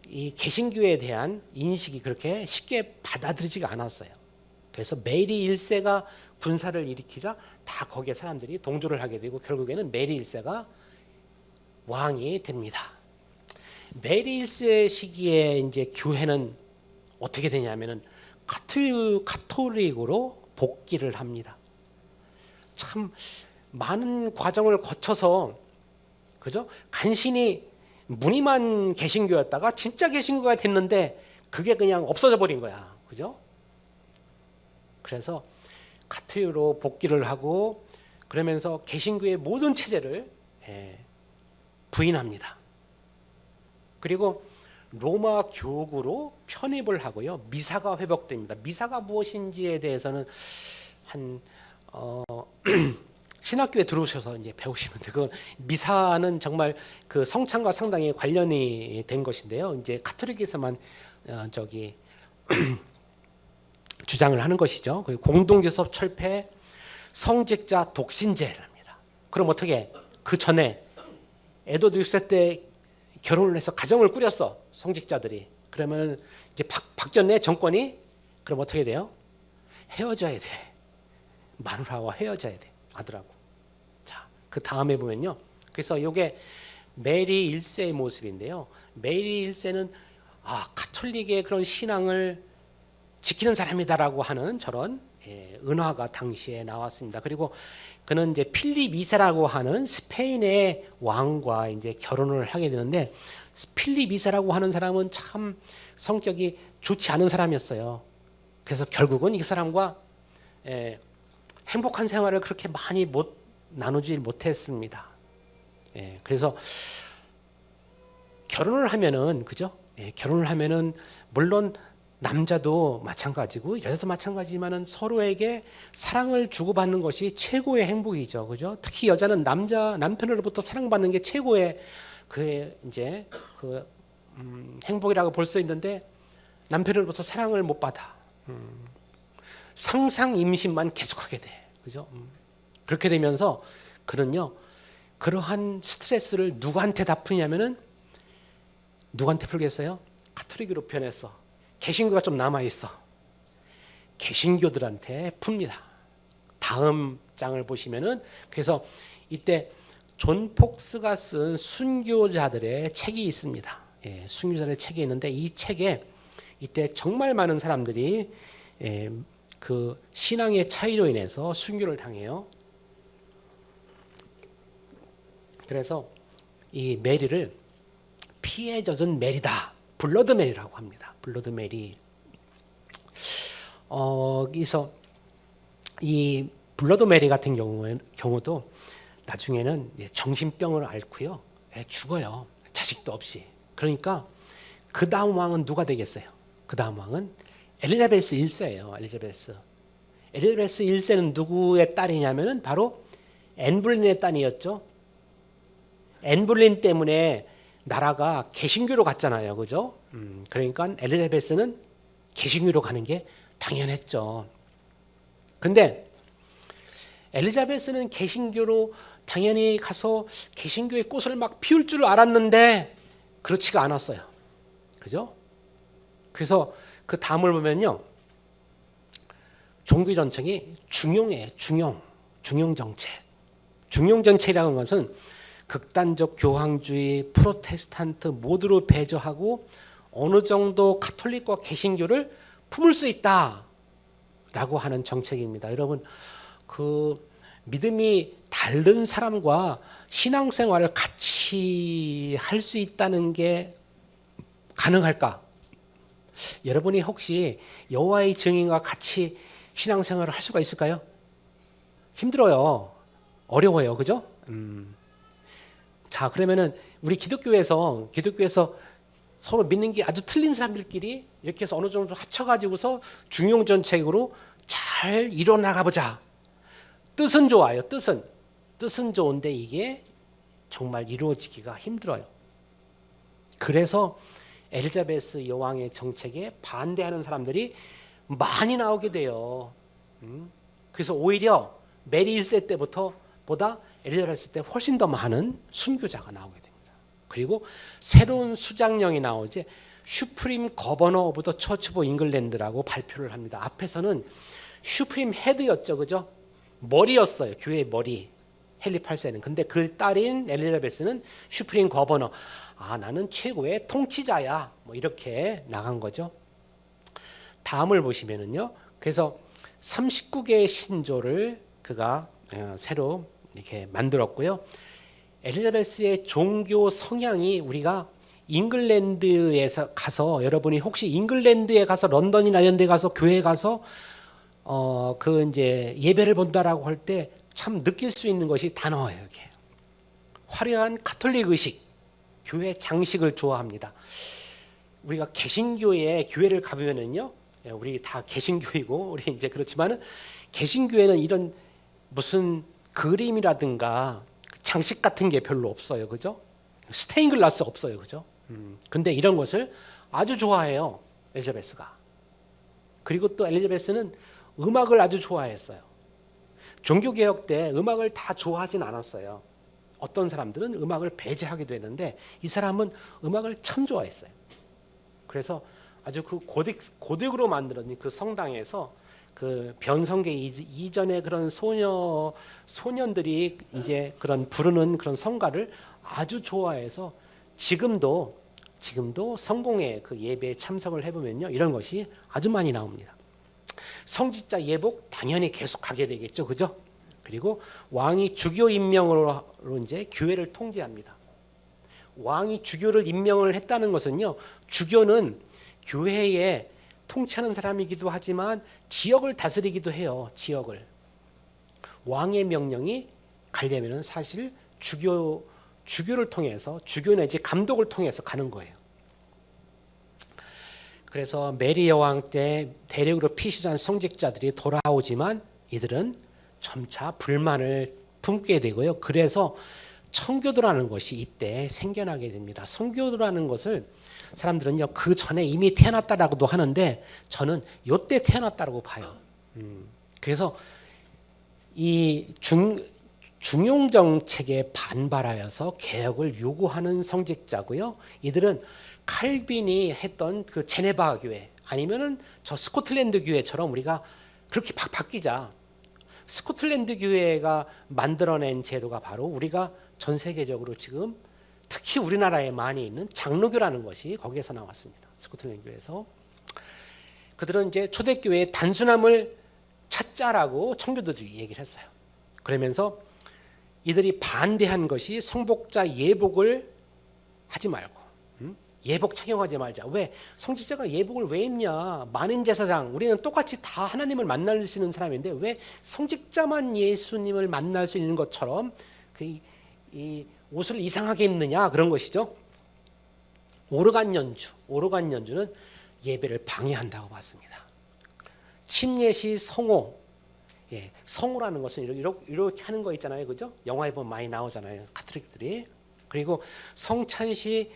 Speaker 1: 이 개신교에 대한 인식이 그렇게 쉽게 받아들이지가 않았어요. 그래서 메리 1세가 군사를 일으키자 다 거기에 사람들이 동조를 하게 되고 결국에는 메리 1세가 왕이 됩니다. 메리 1세 시기에 이제 교회는 어떻게 되냐면은 카톨릭으로 복귀를 합니다. 참 많은 과정을 거쳐서 그죠? 간신히 무늬만 개신교였다가 진짜 개신교가 됐는데 그게 그냥 없어져 버린 거야. 그죠? 그래서 카톨릭으로 복귀를 하고 그러면서 개신교의 모든 체제를 부인합니다. 그리고 로마 교구로 편입을 하고요. 미사가 회복됩니다. 미사가 무엇인지에 대해서는 신학교에 들어오셔서 이제 배우시면 돼요. 그 미사는 정말 그 성찬과 상당히 관련이 된 것인데요. 이제 카톨릭에서만 주장을 하는 것이죠. 공동교섭 철폐, 성직자 독신제를 합니다. 그럼 어떻게? 그 전에 에드워드 6세 때 결혼을 해서 가정을 꾸렸어. 성직자들이. 그러면 이제 바뀌었네 정권이. 그럼 어떻게 돼요? 헤어져야 돼. 마누라와 헤어져야 돼. 아들하고. 자, 그 다음에 보면요. 그래서 이게 메리 1세의 모습인데요. 메리 1세는 카톨릭의 그런 신앙을 지키는 사람이다라고 하는 저런 은화가 당시에 나왔습니다. 그리고 그는 이제 필립 2세라고 하는 스페인의 왕과 이제 결혼을 하게 되는데 필립 2세라고 하는 사람은 참 성격이 좋지 않은 사람이었어요. 그래서 결국은 이 사람과 행복한 생활을 그렇게 많이 나누지 못했습니다. 그래서 결혼을 하면은 그죠? 결혼을 하면은 물론 남자도 마찬가지고 여자도 마찬가지지만은 서로에게 사랑을 주고받는 것이 최고의 행복이죠, 그죠? 특히 여자는 남편으로부터 사랑받는 게 최고의 행복이라고 볼 수 있는데 남편으로부터 사랑을 못 받아. 상상 임신만 계속하게 돼. 그죠? 그렇게 되면서 그는요, 그러한 스트레스를 누구한테 다 푸냐면은 누구한테 풀겠어요? 가톨릭으로 변했어. 개신교가 좀 남아 있어. 개신교들한테 풉니다. 다음 장을 보시면은 그래서 이때 존 폭스가 쓴 순교자들의 책이 있습니다. 예, 순교자들의 책이 있는데 이 책에 이때 정말 많은 사람들이 그 신앙의 차이로 인해서 순교를 당해요. 그래서 이 메리를 피에 젖은 메리다, 블러드 메리라고 합니다. 블러드 메리. 그래서 이 블러드 메리 같은 경우도 나중에는 정신병을 앓고요, 죽어요. 자식도 없이. 그러니까 그 다음 왕은 누가 되겠어요? 그 다음 왕은 엘리자베스 1세예요. 엘리자베스 1세는 누구의 딸이냐면은 바로 앤블린의 딸이었죠. 앤블린 때문에 나라가 개신교로 갔잖아요. 그죠? 그러니까 엘리자베스는 개신교로 가는 게 당연했죠. 근데 엘리자베스는 개신교로 당연히 가서 개신교의 꽃을 막 피울 줄 알았는데 그렇지가 않았어요. 그죠? 그래서 그 다음을 보면요, 종교 정책이 중용이에요. 중용 정책. 중용 정책이라는 것은 극단적 교황주의, 프로테스탄트 모두를 배제하고 어느 정도 가톨릭과 개신교를 품을 수 있다라고 하는 정책입니다. 여러분, 그 믿음이 다른 사람과 신앙생활을 같이 할 수 있다는 게 가능할까? 여러분이 혹시 여호와의 증인과 같이 신앙생활을 할 수가 있을까요? 힘들어요. 어려워요. 그죠? 자, 그러면은 우리 기독교에서 서로 믿는 게 아주 틀린 사람들끼리 이렇게 해서 어느 정도 합쳐가지고서 중용 정책으로 잘 이뤄나가 보자. 뜻은 좋아요. 뜻은 좋은데 이게 정말 이루어지기가 힘들어요. 그래서 엘리자베스 여왕의 정책에 반대하는 사람들이 많이 나오게 돼요. 그래서 오히려 메리 1세 때부터 보다 엘리자베스 때 훨씬 더 많은 순교자가 나오게 됩니다. 그리고 새로운 수장령이 나오지, 슈프림 거버너 오브 더 처치 오브 잉글랜드라고 발표를 합니다. 앞에서는 슈프림 헤드였죠. 그죠? 머리였어요. 교회의 머리. 헨리 8세는. 근데 그 딸인 엘리자베스는 슈프림 거버너. 아, 나는 최고의 통치자야. 뭐 이렇게 나간 거죠. 다음을 보시면은요. 그래서 39개의 신조를 그가 새로 이렇게 만들었고요. 엘리자베스의 종교 성향이 우리가 잉글랜드에서 가서, 여러분이 혹시 잉글랜드에 가서 런던이나 이런 데 가서 교회에 가서 그 이제 예배를 본다라고 할 때 참 느낄 수 있는 것이 단어예요. 이게 화려한 가톨릭 의식, 교회 장식을 좋아합니다. 우리가 개신교에 교회를 가보면은요, 우리 다 개신교이고 우리 이제 그렇지만은 개신교에는 이런 무슨 그림이라든가 장식 같은 게 별로 없어요. 그죠? 스테인글라스 없어요. 그죠? 근데 이런 것을 아주 좋아해요. 엘리자베스가. 그리고 또 엘리자베스는 음악을 아주 좋아했어요. 종교개혁 때 음악을 다 좋아하진 않았어요. 어떤 사람들은 음악을 배제하기도 했는데 이 사람은 음악을 참 좋아했어요. 그래서 아주 그 고딕으로 만들어진 그 성당에서 그 변성계 이전의 그런 소년들이 이제 그런 부르는 그런 성가를 아주 좋아해서 지금도 성공의 그 예배에 참석을 해보면요, 이런 것이 아주 많이 나옵니다. 성직자 예복 당연히 계속 가게 되겠죠, 그죠? 그리고 왕이 주교 임명으로 이제 교회를 통제합니다. 왕이 주교를 임명을 했다는 것은요, 주교는 교회에 통치하는 사람이기도 하지만 지역을 다스리기도 해요. 지역을. 왕의 명령이 가려면은 사실 주교를 통해서, 주교 내지 감독을 통해서 가는 거예요. 그래서 메리 여왕 때 대륙으로 피신한 성직자들이 돌아오지만 이들은 점차 불만을 품게 되고요. 그래서 청교도라는 것이 이때 생겨나게 됩니다. 성교도라는 것을 사람들은요, 그 전에 이미 태어났다라고도 하는데 저는 이때 태어났다라고 봐요. 그래서 이 중용 정책에 반발하여서 개혁을 요구하는 성직자고요. 이들은 칼빈이 했던 그 제네바 교회 아니면은 저 스코틀랜드 교회처럼 우리가 그렇게 바뀌자. 스코틀랜드 교회가 만들어낸 제도가 바로 우리가 전 세계적으로 지금 특히 우리나라에 많이 있는 장로교라는 것이 거기에서 나왔습니다. 스코틀랜드 교회에서. 그들은 이제 초대교회의 단순함을 찾자라고 청교도들이 얘기를 했어요. 그러면서 이들이 반대한 것이 성복자 예복을 하지 말고 예복 착용하지 말자. 왜? 성직자가 예복을 왜 입냐? 만인 제사장 우리는 똑같이 다 하나님을 만날 수 있는 사람인데 왜 성직자만 예수님을 만날 수 있는 것처럼 이 옷을 이상하게 입느냐 그런 것이죠. 오르간 연주는 예배를 방해한다고 봤습니다. 침례시 성호, 성호라는 것은 이렇게 하는 거 있잖아요, 그죠? 영화에 보면 많이 나오잖아요, 가톨릭들이. 그리고 성찬시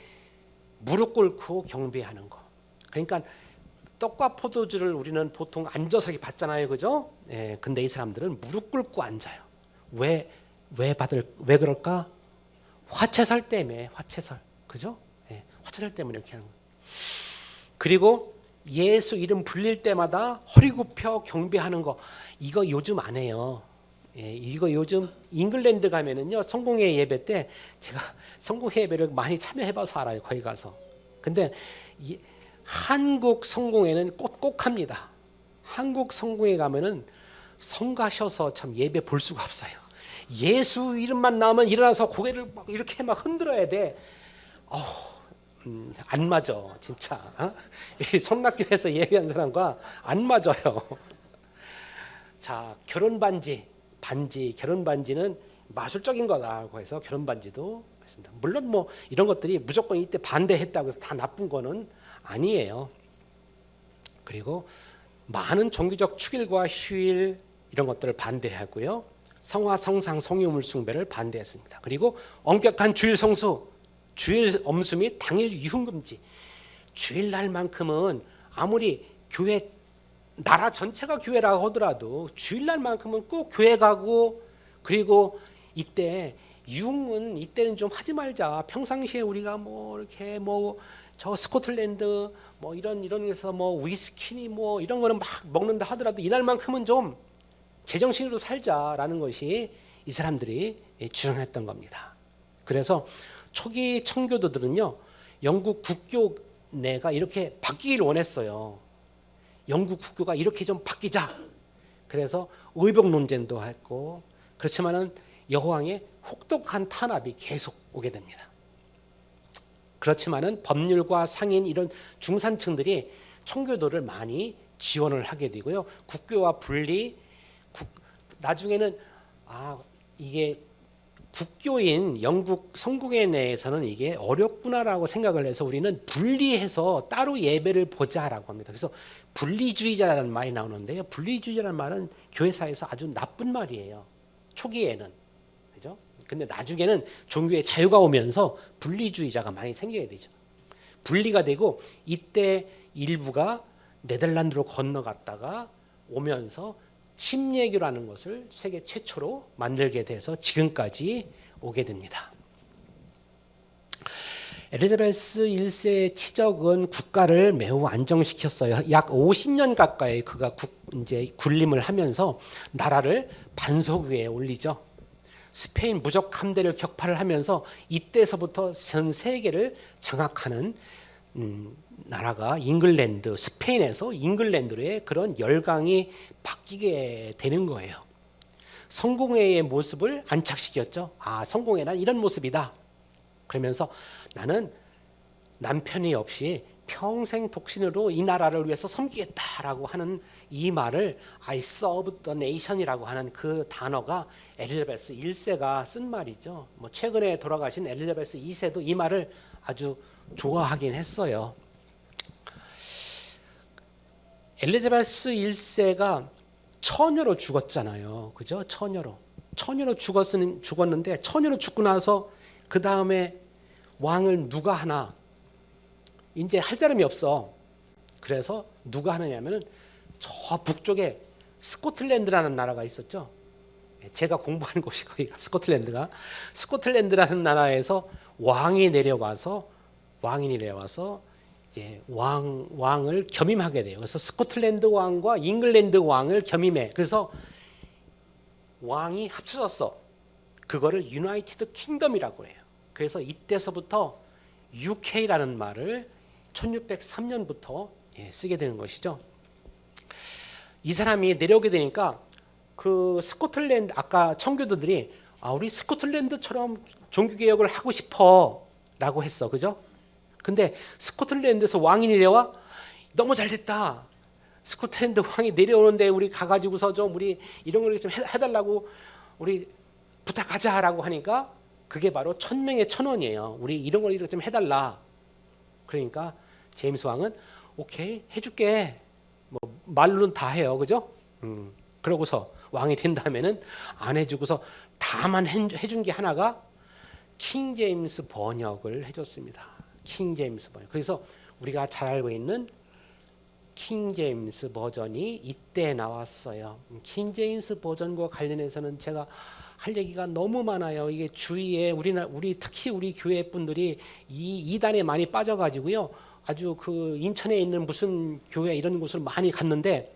Speaker 1: 무릎 꿇고 경배하는 거. 그러니까 떡과 포도주를 우리는 보통 앉아서 받잖아요, 그죠? 근데 이 사람들은 무릎 꿇고 앉아요. 왜 그럴까? 화채살 때문에, 화채살, 그죠? 화채살 때문에 이렇게 하는 거예요. 그리고 예수 이름 불릴 때마다 허리 굽혀 경배하는 거, 이거 요즘 안 해요. 이거 요즘 잉글랜드 가면은요, 성공회 예배 때 제가 성공회 예배를 많이 참여해봐서 알아요, 거기 가서. 근데 한국 성공회는 꼭 합니다. 한국 성공회 가면은 성가셔서 참 예배 볼 수가 없어요. 예수 이름만 나오면 일어나서 고개를 막 이렇게 막 흔들어야 돼. 안 맞아, 진짜. 성락교에서 예배한 사람과 안 맞아요. 자, 결혼 반지는 마술적인 거다고 해서 결혼 반지도 있습니다. 물론 뭐 이런 것들이 무조건 이때 반대했다고 해서 다 나쁜 거는 아니에요. 그리고 많은 종교적 축일과 휴일 이런 것들을 반대하고요. 성화, 성상, 성유물 숭배를 반대했습니다. 그리고 엄격한 주일 성수, 주일 엄수 및 당일 유흥금지. 주일날만큼은 아무리 교회 나라 전체가 교회라고 하더라도 주일날만큼은 꼭 교회 가고, 그리고 이때 유흥은 이때는 좀 하지 말자. 평상시에 우리가 뭐 이렇게 뭐 저 스코틀랜드 뭐 이런 데서 뭐 위스키니 뭐 이런 거는 막 먹는다 하더라도 이날만큼은 좀 제정신으로 살자라는 것이 이 사람들이 주장했던 겁니다. 그래서 초기 청교도들은요, 영국 국교 내가 이렇게 바뀌길 원했어요. 영국 국교가 이렇게 좀 바뀌자. 그래서 의복 논쟁도 했고, 그렇지만은 여호왕의 혹독한 탄압이 계속 오게 됩니다. 그렇지만은 법률과 상인 이런 중산층들이 청교도를 많이 지원을 하게 되고요. 국교와 분리, 나중에는 이게 국교인 영국 성공회 내에서는 이게 어렵구나라고 생각을 해서 우리는 분리해서 따로 예배를 보자라고 합니다. 그래서 분리주의자라는 말이 나오는데요. 분리주의자라는 말은 교회사에서 아주 나쁜 말이에요. 초기에는. 그죠? 근데 나중에는 종교의 자유가 오면서 분리주의자가 많이 생기게 되죠. 분리가 되고 이때 일부가 네덜란드로 건너갔다가 오면서 침례교라는 것을 세계 최초로 만들게 돼서 지금까지 오게 됩니다. 엘리자베스 1세의 치적은 국가를 매우 안정시켰어요. 약 50년 가까이 그가 이제 군림을 하면서 나라를 반석 위에 올리죠. 스페인 무적 함대를 격파를 하면서 이때서부터 전 세계를 장악하는 나라가 잉글랜드, 스페인에서 잉글랜드로의 그런 열강이 바뀌게 되는 거예요. 성공회의 모습을 안착시켰죠. 성공회는 이런 모습이다. 그러면서 나는 남편이 없이 평생 독신으로 이 나라를 위해서 섬기겠다라고 하는 이 말을 I serve the nation이라고 하는 그 단어가 엘리자베스 1세가 쓴 말이죠. 뭐 최근에 돌아가신 엘리자베스 2세도 이 말을 아주 좋아하긴 했어요. 엘리자베스 1세가 처녀로 죽었잖아요. 그죠? 처녀로 죽었는데 처녀로 죽고 나서 그 다음에 왕을 누가 하나? 이제 할 사람이 없어. 그래서 누가 하느냐면은 저 북쪽에 스코틀랜드라는 나라가 있었죠. 제가 공부한 곳이 거기가 스코틀랜드라는 나라에서 왕이 내려와서 이제 왕을 겸임하게 돼요. 그래서 스코틀랜드 왕과 잉글랜드 왕을 겸임해. 그래서 왕이 합쳐졌어. 그거를 유나이티드 킹덤이라고 해요. 그래서 이때서부터 UK라는 말을 1603년부터 쓰게 되는 것이죠. 이 사람이 내려오게 되니까 그 스코틀랜드 아까 청교도들이 우리 스코틀랜드처럼 종교개혁을 하고 싶어라고 했어, 그죠? 근데 스코틀랜드에서 왕이 내려와 너무 잘됐다. 스코틀랜드 왕이 내려오는데 우리 가가지고서 좀 우리 이런 걸 좀 해달라고 우리 부탁하자라고 하니까 그게 바로 1,000명의 1,000원이에요. 우리 이런 걸 좀 해달라. 그러니까 제임스 왕은 오케이 해줄게. 뭐 말로는 다 해요, 그죠? 그러고서 왕이 된 다음에는 안 해주고서 다만 해준 게 하나가 킹 제임스 번역을 해줬습니다. 킹 제임스 번역. 그래서 우리가 잘 알고 있는 킹 제임스 버전이 이때 나왔어요. 킹 제임스 버전과 관련해서는 제가 할 얘기가 너무 많아요. 이게 주위에 우리 특히 우리 교회 분들이 이 이단에 많이 빠져가지고요. 아주 그 인천에 있는 무슨 교회 이런 곳을 많이 갔는데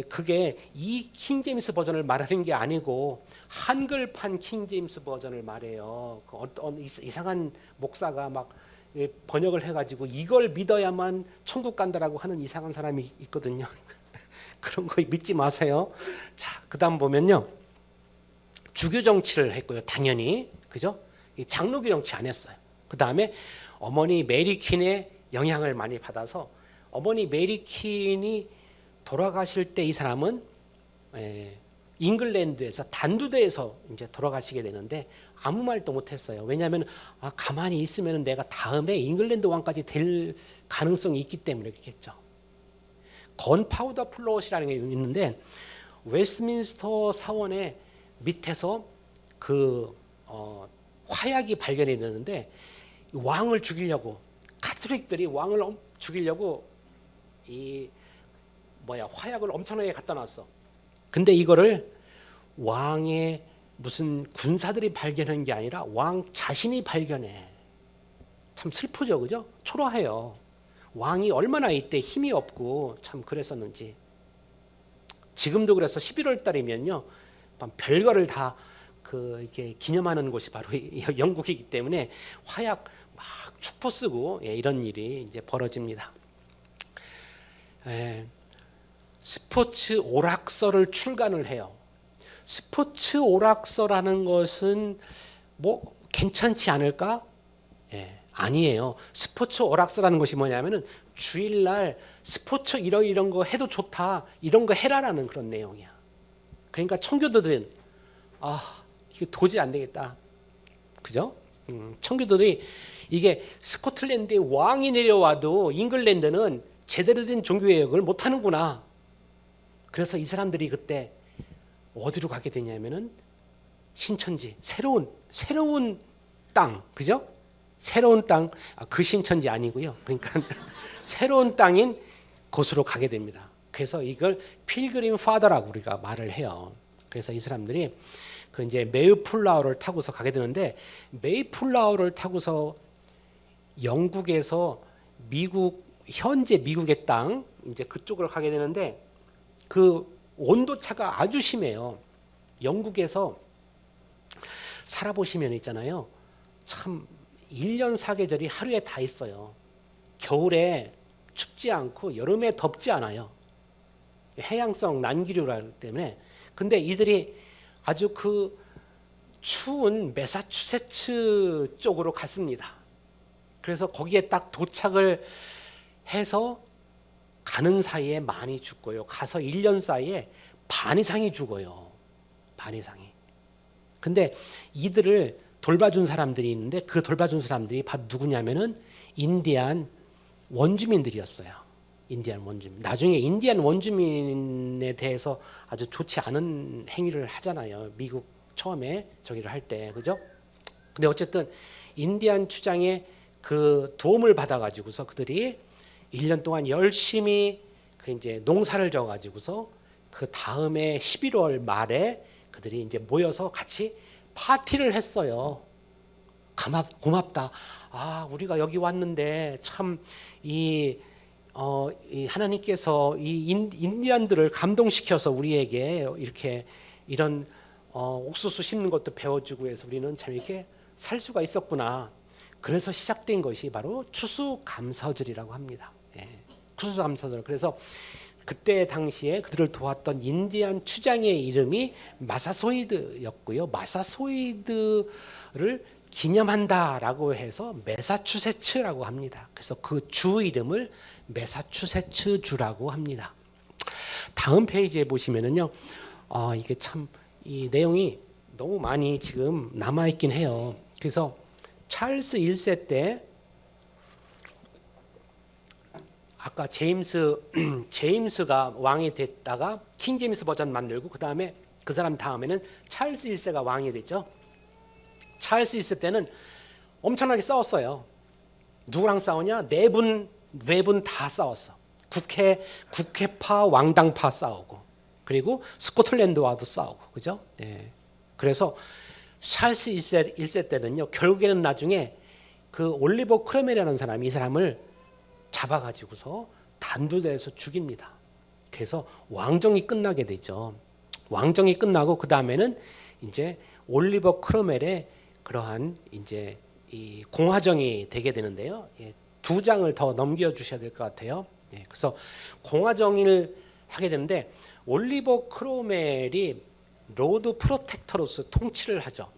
Speaker 1: 그게 이 킹 제임스 버전을 말하는 게 아니고 한글판 킹 제임스 버전을 말해요. 그 어떤 이상한 목사가 막 번역을 해가지고 이걸 믿어야만 천국 간다라고 하는 이상한 사람이 있거든요. 그런 거 믿지 마세요. 자, 그다음 보면요. 주교 정치를 했고요. 당연히 그죠? 장로교 정치 안 했어요. 그 다음에 어머니 메리 퀸의 영향을 많이 받아서 어머니 메리 퀸이 돌아가실 때 이 사람은 잉글랜드에서 단두대에서 이제 돌아가시게 되는데 아무 말도 못했어요. 왜냐하면 가만히 있으면 내가 다음에 잉글랜드 왕까지 될 가능성이 있기 때문에 그렇겠죠. 건파우더 플롯이라는 게 있는데 웨스트민스터 사원의 밑에서 그 화약이 발견이 되는데 왕을 죽이려고 가톨릭들이 왕을 죽이려고 화약을 엄청나게 갖다 놨어. 근데 이거를 왕의 무슨 군사들이 발견한 게 아니라 왕 자신이 발견해. 참 슬프죠, 그죠? 초라해요. 왕이 얼마나 이때 힘이 없고 참 그랬었는지. 지금도 그래서 11월 달이면요, 별거를 다 이렇게 기념하는 곳이 바로 영국이기 때문에 화약 막 축포 쓰고 이런 일이 이제 벌어집니다. 스포츠 오락서를 출간을 해요. 스포츠 오락서라는 것은 뭐 괜찮지 않을까? 아니에요. 스포츠 오락서라는 것이 뭐냐면은 주일날 스포츠 이런 거 해도 좋다, 이런 거 해라라는 그런 내용이야. 그러니까 청교도들은 이게 도저히 안 되겠다, 그죠? 청교도들이 이게 스코틀랜드에 왕이 내려와도 잉글랜드는 제대로 된 종교개혁을 못 하는구나. 그래서 이 사람들이 그때 어디로 가게 되냐면은 신천지, 새로운 땅, 그죠? 새로운 땅, 그 신천지 아니고요. 그러니까 새로운 땅인 곳으로 가게 됩니다. 그래서 이걸 필그림 파더라고 우리가 말을 해요. 그래서 이 사람들이 그 이제 메이플라워를 타고서 가게 되는데 메이플라워를 타고서 영국에서 현재 미국의 땅 이제 그쪽으로 가게 되는데 그 온도 차가 아주 심해요. 영국에서 살아보시면 있잖아요. 참 1년 사계절이 하루에 다 있어요. 겨울에 춥지 않고 여름에 덥지 않아요. 해양성 난기류라기 때문에. 근데 이들이 아주 그 추운 매사추세츠 쪽으로 갔습니다. 그래서 거기에 딱 도착을 해서 가는 사이에 많이 죽고요. 가서 1년 사이에 반 이상이 죽어요. 반 이상이. 근데 이들을 돌봐준 사람들이 있는데 그 돌봐준 사람들이 바로 누구냐면은 인디안 원주민들이었어요. 인디안 원주민. 나중에 인디안 원주민에 대해서 아주 좋지 않은 행위를 하잖아요. 미국 처음에 저기를 할 때, 그죠? 근데 어쨌든 인디안 추장의 그 도움을 받아가지고서 그들이 1년 동안 열심히 그 이제 농사를 져가지고서 그 다음에 11월 말에 그들이 이제 모여서 같이 파티를 했어요. 고맙다. 아, 우리가 여기 왔는데 참 이 하나님께서 이 인디안들을 감동시켜서 우리에게 이렇게 이런 옥수수 심는 것도 배워주고 해서 우리는 참 이렇게 살 수가 있었구나. 그래서 시작된 것이 바로 추수감사절이라고 합니다. 예, 추수감사절. 그래서 그때 당시에 그들을 도왔던 인디안 추장의 이름이 마사소이드였고요. 마사소이드를 기념한다라고 해서 매사추세츠라고 합니다. 그래서 그 주 이름을 매사추세츠 주라고 합니다. 다음 페이지에 보시면은요, 이게 참 이 내용이 너무 많이 지금 남아 있긴 해요. 그래서 찰스 1세 때 아까 제임스가 왕이 됐다가 킹 제임스 버전 만들고 그 다음에 그 사람 다음에는 찰스 1세가 왕이 됐죠. 찰스 1세 때는 엄청나게 싸웠어요. 누구랑 싸우냐? 네 분 다 싸웠어. 국회파, 왕당파 싸우고, 그리고 스코틀랜드와도 싸우고, 그죠? 네. 그래서 찰스 1세 때는요, 결국에는 나중에 그 올리버 크로멜이라는 사람이 이 사람을 잡아가지고서 단두대에서 죽입니다. 그래서 왕정이 끝나게 되죠. 왕정이 끝나고 그 다음에는 이제 올리버 크로멜의 그러한 이제 이 공화정이 되게 되는데요. 예, 2장을 더 넘겨주셔야 될 것 같아요. 예, 그래서 공화정을 하게 되는데 올리버 크로멜이 로드 프로텍터로서 통치를 하죠.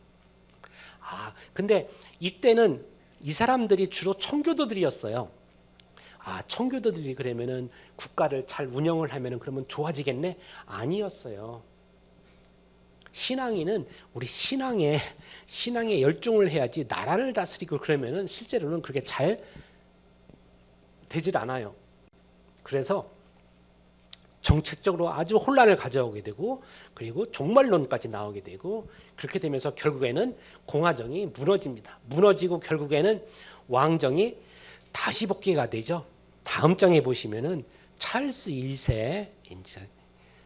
Speaker 1: 근데 이때는 이 사람들이 주로 청교도들이었어요. 청교도들이 그러면은 국가를 잘 운영을 하면은 그러면 좋아지겠네? 아니었어요. 신앙인은 우리 신앙에 열중을 해야지 나라를 다스리고 그러면은 실제로는 그렇게 잘 되질 않아요. 그래서 정책적으로 아주 혼란을 가져오게 되고 그리고 종말론까지 나오게 되고 그렇게 되면서 결국에는 공화정이 무너집니다. 무너지고 결국에는 왕정이 다시 복귀가 되죠. 다음 장에 보시면은 찰스 1세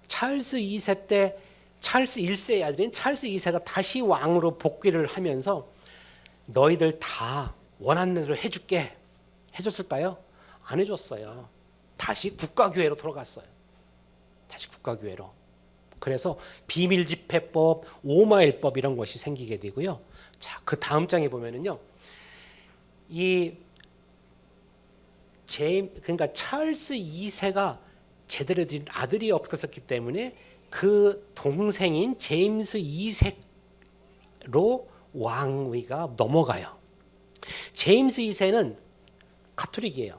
Speaker 1: 찰스 2세 때 찰스 1세의 아들인 찰스 2세가 다시 왕으로 복귀를 하면서 너희들 다 원하는 대로 해줄게. 해줬을까요? 안 해줬어요. 다시 국가교회로 돌아갔어요. 다시 국가교회로. 그래서 비밀집회법, 오마일법 이런 것이 생기게 되고요. 자, 그 다음 장에 보면은요, 그러니까 찰스 2세가 제대로 된 아들이 없었기 때문에 그 동생인 제임스 2세로 왕위가 넘어가요. 제임스 2세는 가톨릭이에요.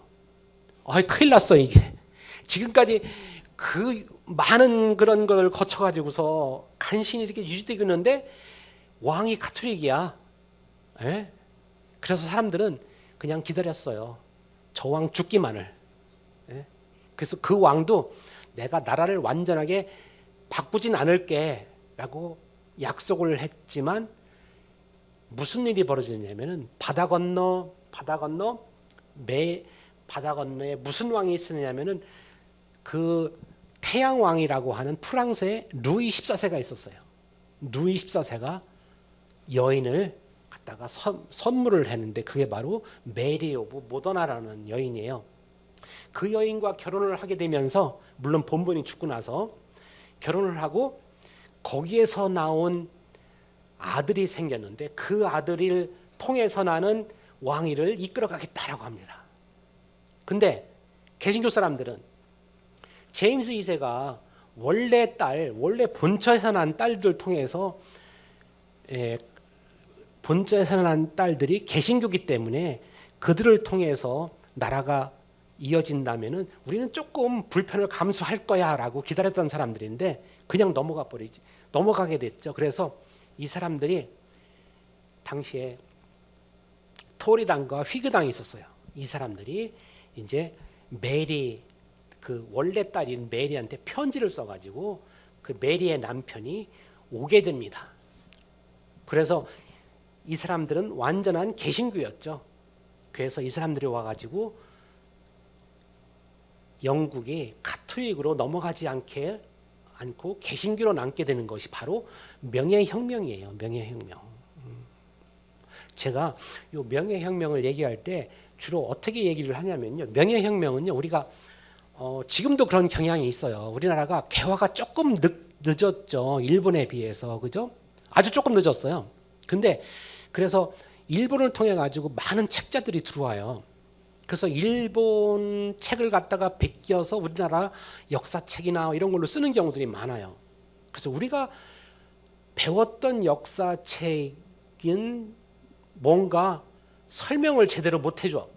Speaker 1: 큰일 났어 이게. 지금까지 그 많은 그런 걸 거쳐가지고서 간신히 이렇게 유지되고 있는데 왕이 가톨릭이야. 에? 그래서 사람들은 그냥 기다렸어요. 저 왕 죽기만을. 에? 그래서 그 왕도 내가 나라를 완전하게 바꾸진 않을게 라고 약속을 했지만 무슨 일이 벌어지냐면은 바다 건너에 무슨 왕이 있었냐면은 그 태양왕이라고 하는 프랑스의 루이 14세가 있었어요. 루이 14세가 여인을 갖다가 선물을 했는데 그게 바로 메리 오브 모더나라는 여인이에요. 그 여인과 결혼을 하게 되면서 물론 본본이 죽고 나서 결혼을 하고 거기에서 나온 아들이 생겼는데 그 아들을 통해서 나는 왕위를 이끌어가겠다라고 합니다. 근데 개신교 사람들은 제임스 2세가 원래 본처에서 난 딸들 통해서 본처에서 난 딸들이 개신교기 때문에 그들을 통해서 나라가 이어진다면은 우리는 조금 불편을 감수할 거야라고 기다렸던 사람들인데 그냥 넘어가게 됐죠. 그래서 이 사람들이 당시에 토리당과 휘그당이 있었어요. 이 사람들이 이제 메리 그 원래 딸인 메리한테 편지를 써가지고 그 메리의 남편이 오게 됩니다. 그래서 이 사람들은 완전한 개신교였죠. 그래서 이 사람들이 와가지고 영국이 가톨릭으로 넘어가지 않게 않고 개신교로 남게 되는 것이 바로 명예혁명이에요. 명예혁명. 제가 이 명예혁명을 얘기할 때 주로 어떻게 얘기를 하냐면요. 명예혁명은요, 우리가 지금도 그런 경향이 있어요. 우리나라가 개화가 조금 늦었죠. 일본에 비해서. 그죠? 아주 조금 늦었어요. 근데 그래서 일본을 통해 가지고 많은 책자들이 들어와요. 그래서 일본 책을 갖다가 베껴서 우리나라 역사책이나 이런 걸로 쓰는 경우들이 많아요. 그래서 우리가 배웠던 역사책인 뭔가 설명을 제대로 못 해줘.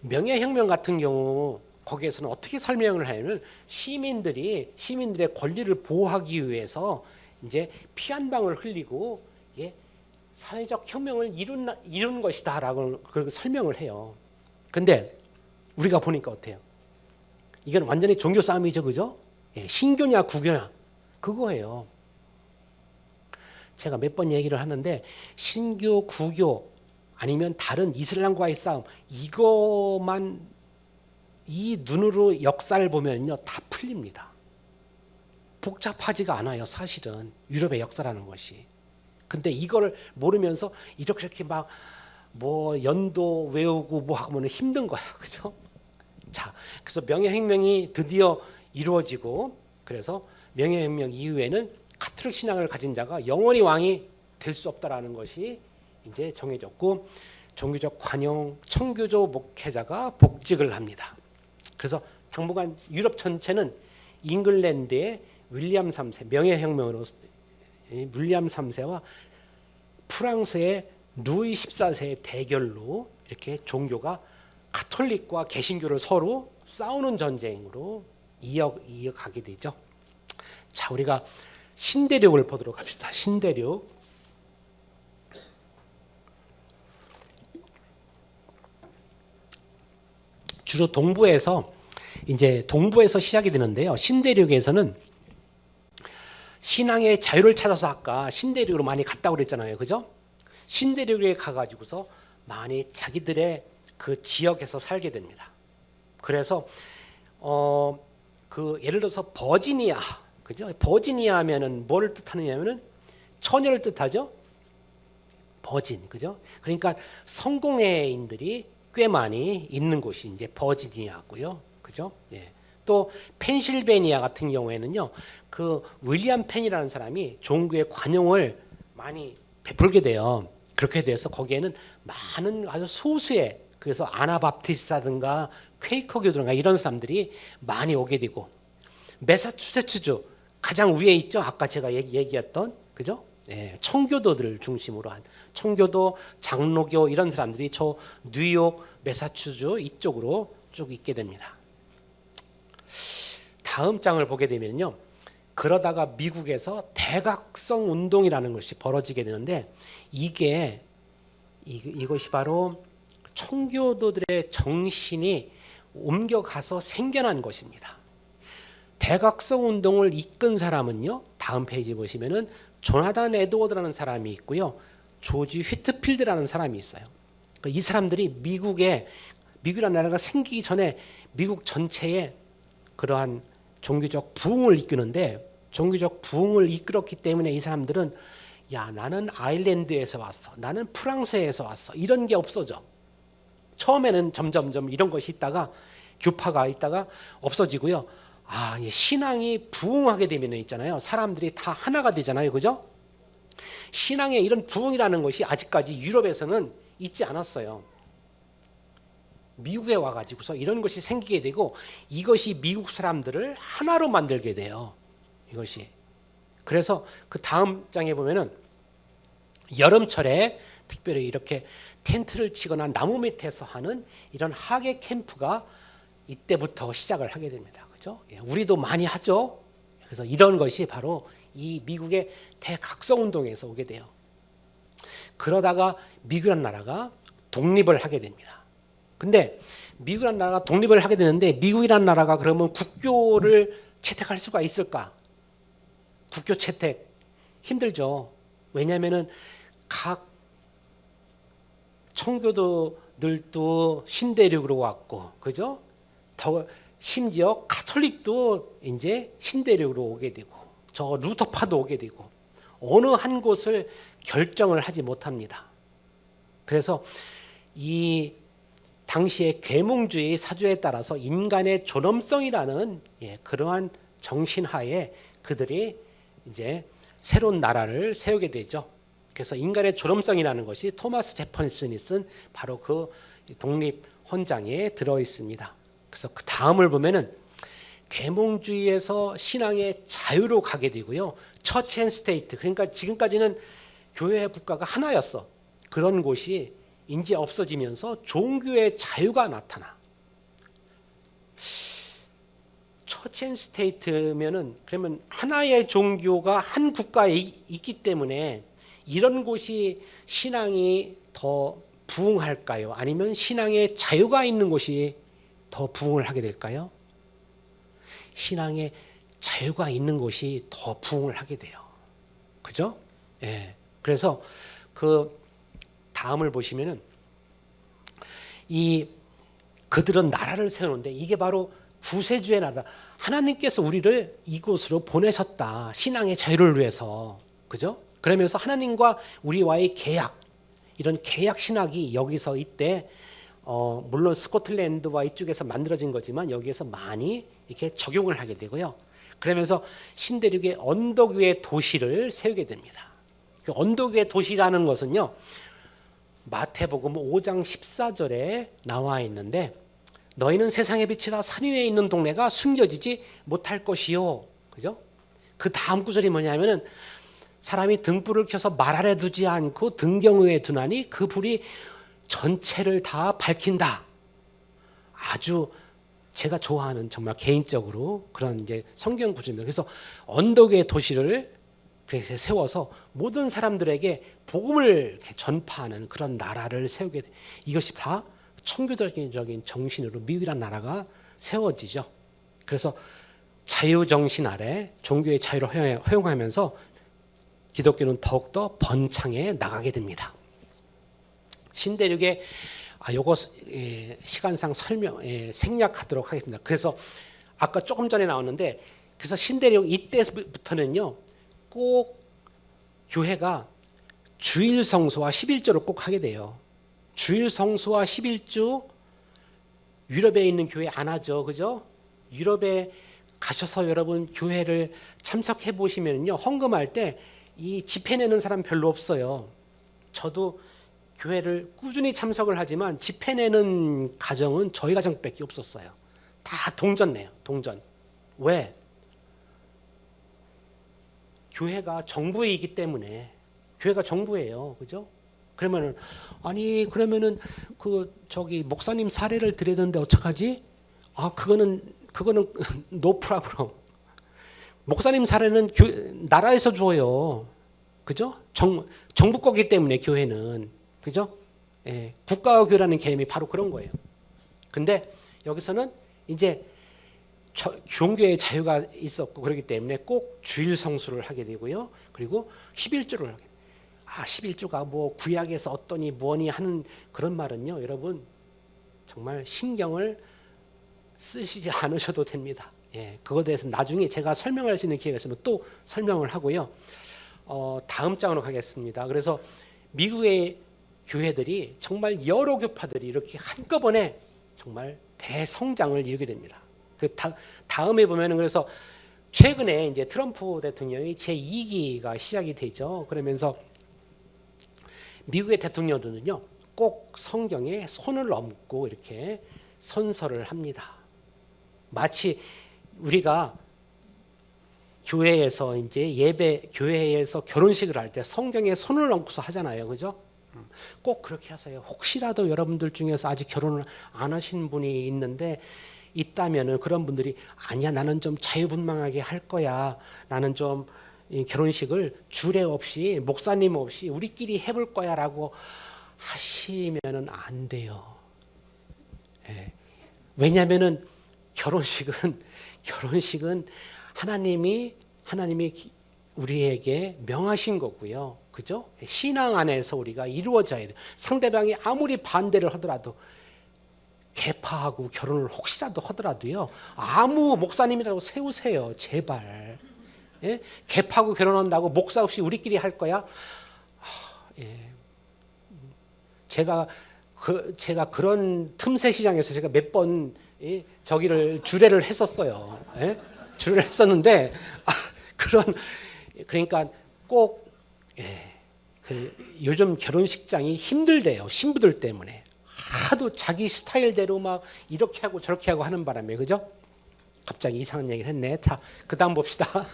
Speaker 1: 명예혁명 같은 경우 거기에서는 어떻게 설명을 하냐면 시민들의 권리를 보호하기 위해서 이제 피 한 방울 흘리고 사회적 혁명을 이룬 것이다라고 그렇게 설명을 해요. 근데 우리가 보니까 어때요? 이건 완전히 종교 싸움이죠, 그죠? 신교냐 구교냐 그거예요. 제가 몇 번 얘기를 하는데 신교, 구교 아니면 다른 이슬람과의 싸움 이거만 이 눈으로 역사를 보면요 다 풀립니다. 복잡하지가 않아요, 사실은 유럽의 역사라는 것이. 근데 이거를 모르면서 이렇게 막 뭐 연도 외우고 뭐 하면 힘든 거야, 그죠? 자, 그래서 명예혁명이 드디어 이루어지고 그래서 명예혁명 이후에는 가톨릭 신앙을 가진 자가 영원히 왕이 될 수 없다라는 것이 이제 정해졌고 종교적 관용 청교조 목회자가 복직을 합니다. 그래서 당분간 유럽 전체는 잉글랜드의 윌리엄 3세 명예혁명으로 윌리엄 3세와 프랑스의 루이 14세의 대결로 이렇게 종교가 가톨릭과 개신교를 서로 싸우는 전쟁으로 이어가게 되죠. 자, 우리가 신대륙을 보도록 합시다. 신대륙. 주로 동부에서 시작이 되는데요. 신대륙에서는 신앙의 자유를 찾아서 아까 신대륙으로 많이 갔다고 그랬잖아요. 그죠? 신대륙에 가가지고서 많이 자기들의 그 지역에서 살게 됩니다. 그래서 예를 들어서 버지니아, 그죠? 버지니아 하면은 뭘 뜻하느냐면은 처녀를 뜻하죠. 버진, 그죠? 그러니까 성공회인들이 꽤 많이 있는 곳이 이제 버지니아고요, 그죠? 예. 또 펜실베니아 같은 경우에는요, 그 윌리엄 펜이라는 사람이 종교의 관용을 많이 베풀게 돼요. 그렇게 돼서 거기에는 많은 아주 소수의 그래서 아나바프티스트라든가 퀘이커교든가 이런 사람들이 많이 오게 되고 매사추세츠주 가장 위에 있죠. 아까 제가 얘기했던 그죠? 예, 청교도들을 중심으로 한 청교도, 장로교 이런 사람들이 저 뉴욕, 매사추세츠 이쪽으로 쭉 있게 됩니다. 다음 장을 보게 되면요. 그러다가 미국에서 대각성 운동이라는 것이 벌어지게 되는데 이것이 바로 청교도들의 정신이 옮겨가서 생겨난 것입니다. 대각성 운동을 이끈 사람은요. 다음 페이지 보시면은 조나단 에드워드라는 사람이 있고요. 조지 휘트필드라는 사람이 있어요. 이 사람들이 미국이라는 나라가 생기기 전에 미국 전체에 그러한 종교적 부흥을 이끄는데 종교적 부흥을 이끌었기 때문에 이 사람들은 야, 나는 아일랜드에서 왔어. 나는 프랑스에서 왔어. 이런 게 없어져. 처음에는 점점점 이런 것이 있다가 교파가 있다가 없어지고요. 신앙이 부흥하게 되면 있잖아요. 사람들이 다 하나가 되잖아요. 그죠? 신앙의 이런 부흥이라는 것이 아직까지 유럽에서는 있지 않았어요. 미국에 와가지고서 이런 것이 생기게 되고 이것이 미국 사람들을 하나로 만들게 돼요. 이것이. 그래서 그 다음 장에 보면은 여름철에 특별히 이렇게 텐트를 치거나 나무 밑에서 하는 이런 하계 캠프가 이때부터 시작을 하게 됩니다. 그죠? 우리도 많이 하죠. 그래서 이런 것이 바로 이 미국의 대각성 운동에서 오게 돼요. 그러다가 미국이라는 나라가 독립을 하게 됩니다. 근데 미국이라는 나라가 독립을 하게 되는데 미국이라는 나라가 그러면 국교를 채택할 수가 있을까? 국교 채택 힘들죠. 왜냐하면은 각 청교도들도 신대륙으로 왔고, 그죠? 더 심지어 가톨릭도 이제 신대륙으로 오게 되고 저 루터파도 오게 되고 어느 한 곳을 결정을 하지 못합니다. 그래서 이 당시의 계몽주의 사조에 따라서 인간의 존엄성이라는 그러한 정신하에 그들이 이제 새로운 나라를 세우게 되죠. 그래서 인간의 존엄성이라는 것이 토마스 제퍼슨이 쓴 바로 그 독립 헌장에 들어 있습니다. 그래서 그 다음을 보면은 계몽주의에서 신앙의 자유로 가게 되고요. 처치 앤 스테이트, 그러니까 지금까지는 교회 국가가 하나였어. 그런 곳이 이제 없어지면서 종교의 자유가 나타나. 처치 앤 스테이트면은 그러면 하나의 종교가 한 국가에 있기 때문에 이런 곳이 신앙이 더 부흥할까요? 아니면 신앙의 자유가 있는 곳이 더 부흥을 하게 될까요? 신앙의 자유가 있는 곳이 더 부흥을 하게 돼요. 그죠? 예. 그래서 그 다음을 보시면은 그들은 나라를 세우는데 이게 바로 구세주의 나라. 하나님께서 우리를 이곳으로 보내셨다. 신앙의 자유를 위해서. 그죠? 그러면서 하나님과 우리와의 계약, 이런 계약 신학이 여기서 이때 물론 스코틀랜드와 이쪽에서 만들어진 거지만 여기에서 많이 이렇게 적용을 하게 되고요. 그러면서 신대륙의 언덕 위의 도시를 세우게 됩니다. 그 언덕 위의 도시라는 것은요, 마태복음 5장 14절에 나와 있는데 너희는 세상의 빛이라 산 위에 있는 동네가 숨겨지지 못할 것이요. 그죠? 그 다음 구절이 뭐냐면은 사람이 등불을 켜서 말 아래 두지 않고 등경 위에 두나니 그 불이 전체를 다 밝힌다. 아주 제가 좋아하는 정말 개인적으로 그런 이제 성경 구조입니다. 그래서 언덕 위의 도시를 그래서 세워서 모든 사람들에게 복음을 전파하는 그런 나라를 세우게 돼. 이것이 다 청교도적인 정신으로 미국이라는 나라가 세워지죠. 그래서 자유 정신 아래 종교의 자유를 허용하면서 기독교는 더욱더 번창해 나가게 됩니다. 신대륙의 요거 시간상 생략하도록 하겠습니다. 그래서 아까 조금 전에 나왔는데 그래서 신대륙 이때부터는요 꼭 교회가 주일 성수와 11조를 꼭 하게 돼요. 주일 성수와 11조 유럽에 있는 교회 안 하죠, 그죠? 유럽에 가셔서 여러분 교회를 참석해 보시면요 헌금할 때 이 집회 내는 사람 별로 없어요. 저도 교회를 꾸준히 참석을 하지만 집회 내는 가정은 저희 가정밖에 없었어요. 다 동전 내요. 동전. 왜? 교회가 정부이기 때문에. 교회가 정부예요. 그죠? 그러면은 그러면은 목사님 사례를 드려야 되는데 어떡하지? 그거는 no problem. 목사님 사례는 나라에서 줘요. 그죠? 정부 거기 때문에 교회는. 그죠? 예, 국가와 교회라는 개념이 바로 그런 거예요. 근데 여기서는 이제 종교의 자유가 있었고 그렇기 때문에 꼭 주일 성수를 하게 되고요. 그리고 11조를 하게 돼요. 11조가 뭐 구약에서 어떠니 뭐니 하는 그런 말은요. 여러분 정말 신경을 쓰시지 않으셔도 됩니다. 예, 그거에 대해서 나중에 제가 설명할 수 있는 기회가 있으면 또 설명을 하고요. 다음 장으로 가겠습니다. 그래서 미국의 교회들이 정말 여러 교파들이 이렇게 한꺼번에 정말 대성장을 이루게 됩니다. 다음에 보면은 그래서 최근에 이제 트럼프 대통령이 제2기가 시작이 되죠. 그러면서 미국의 대통령들은요 꼭 성경에 손을 얹고 이렇게 선서를 합니다. 마치 우리가 교회에서 이제 교회에서 결혼식을 할 때 성경에 손을 얹고서 하잖아요, 그죠? 꼭 그렇게 하세요. 혹시라도 여러분들 중에서 아직 결혼을 안 하신 분이 있는데 있다면은 그런 분들이 아니야 나는 좀 자유분방하게 할 거야. 나는 좀 결혼식을 주례 없이 목사님 없이 우리끼리 해볼 거야라고 하시면은 안 돼요. 예. 왜냐하면은 결혼식은 하나님이 우리에게 명하신 거고요. 그죠? 신앙 안에서 우리가 이루어져야 돼요. 상대방이 아무리 반대를 하더라도 개파하고 결혼을 혹시라도 하더라도요, 아무 목사님이라도 세우세요, 제발. 예? 개파하고 결혼한다고 목사 없이 우리끼리 할 거야? 예. 제가 그런 틈새 시장에서 제가 몇 번 저기를 주례를 했었어요. 예? 주례를 했었는데 그러니까 꼭 요즘 결혼식장이 힘들대요. 신부들 때문에 하도 자기 스타일대로 막 이렇게 하고 저렇게 하고 하는 바람에, 그죠? 갑자기 이상한 얘기를 했네. 자, 그다음 봅시다.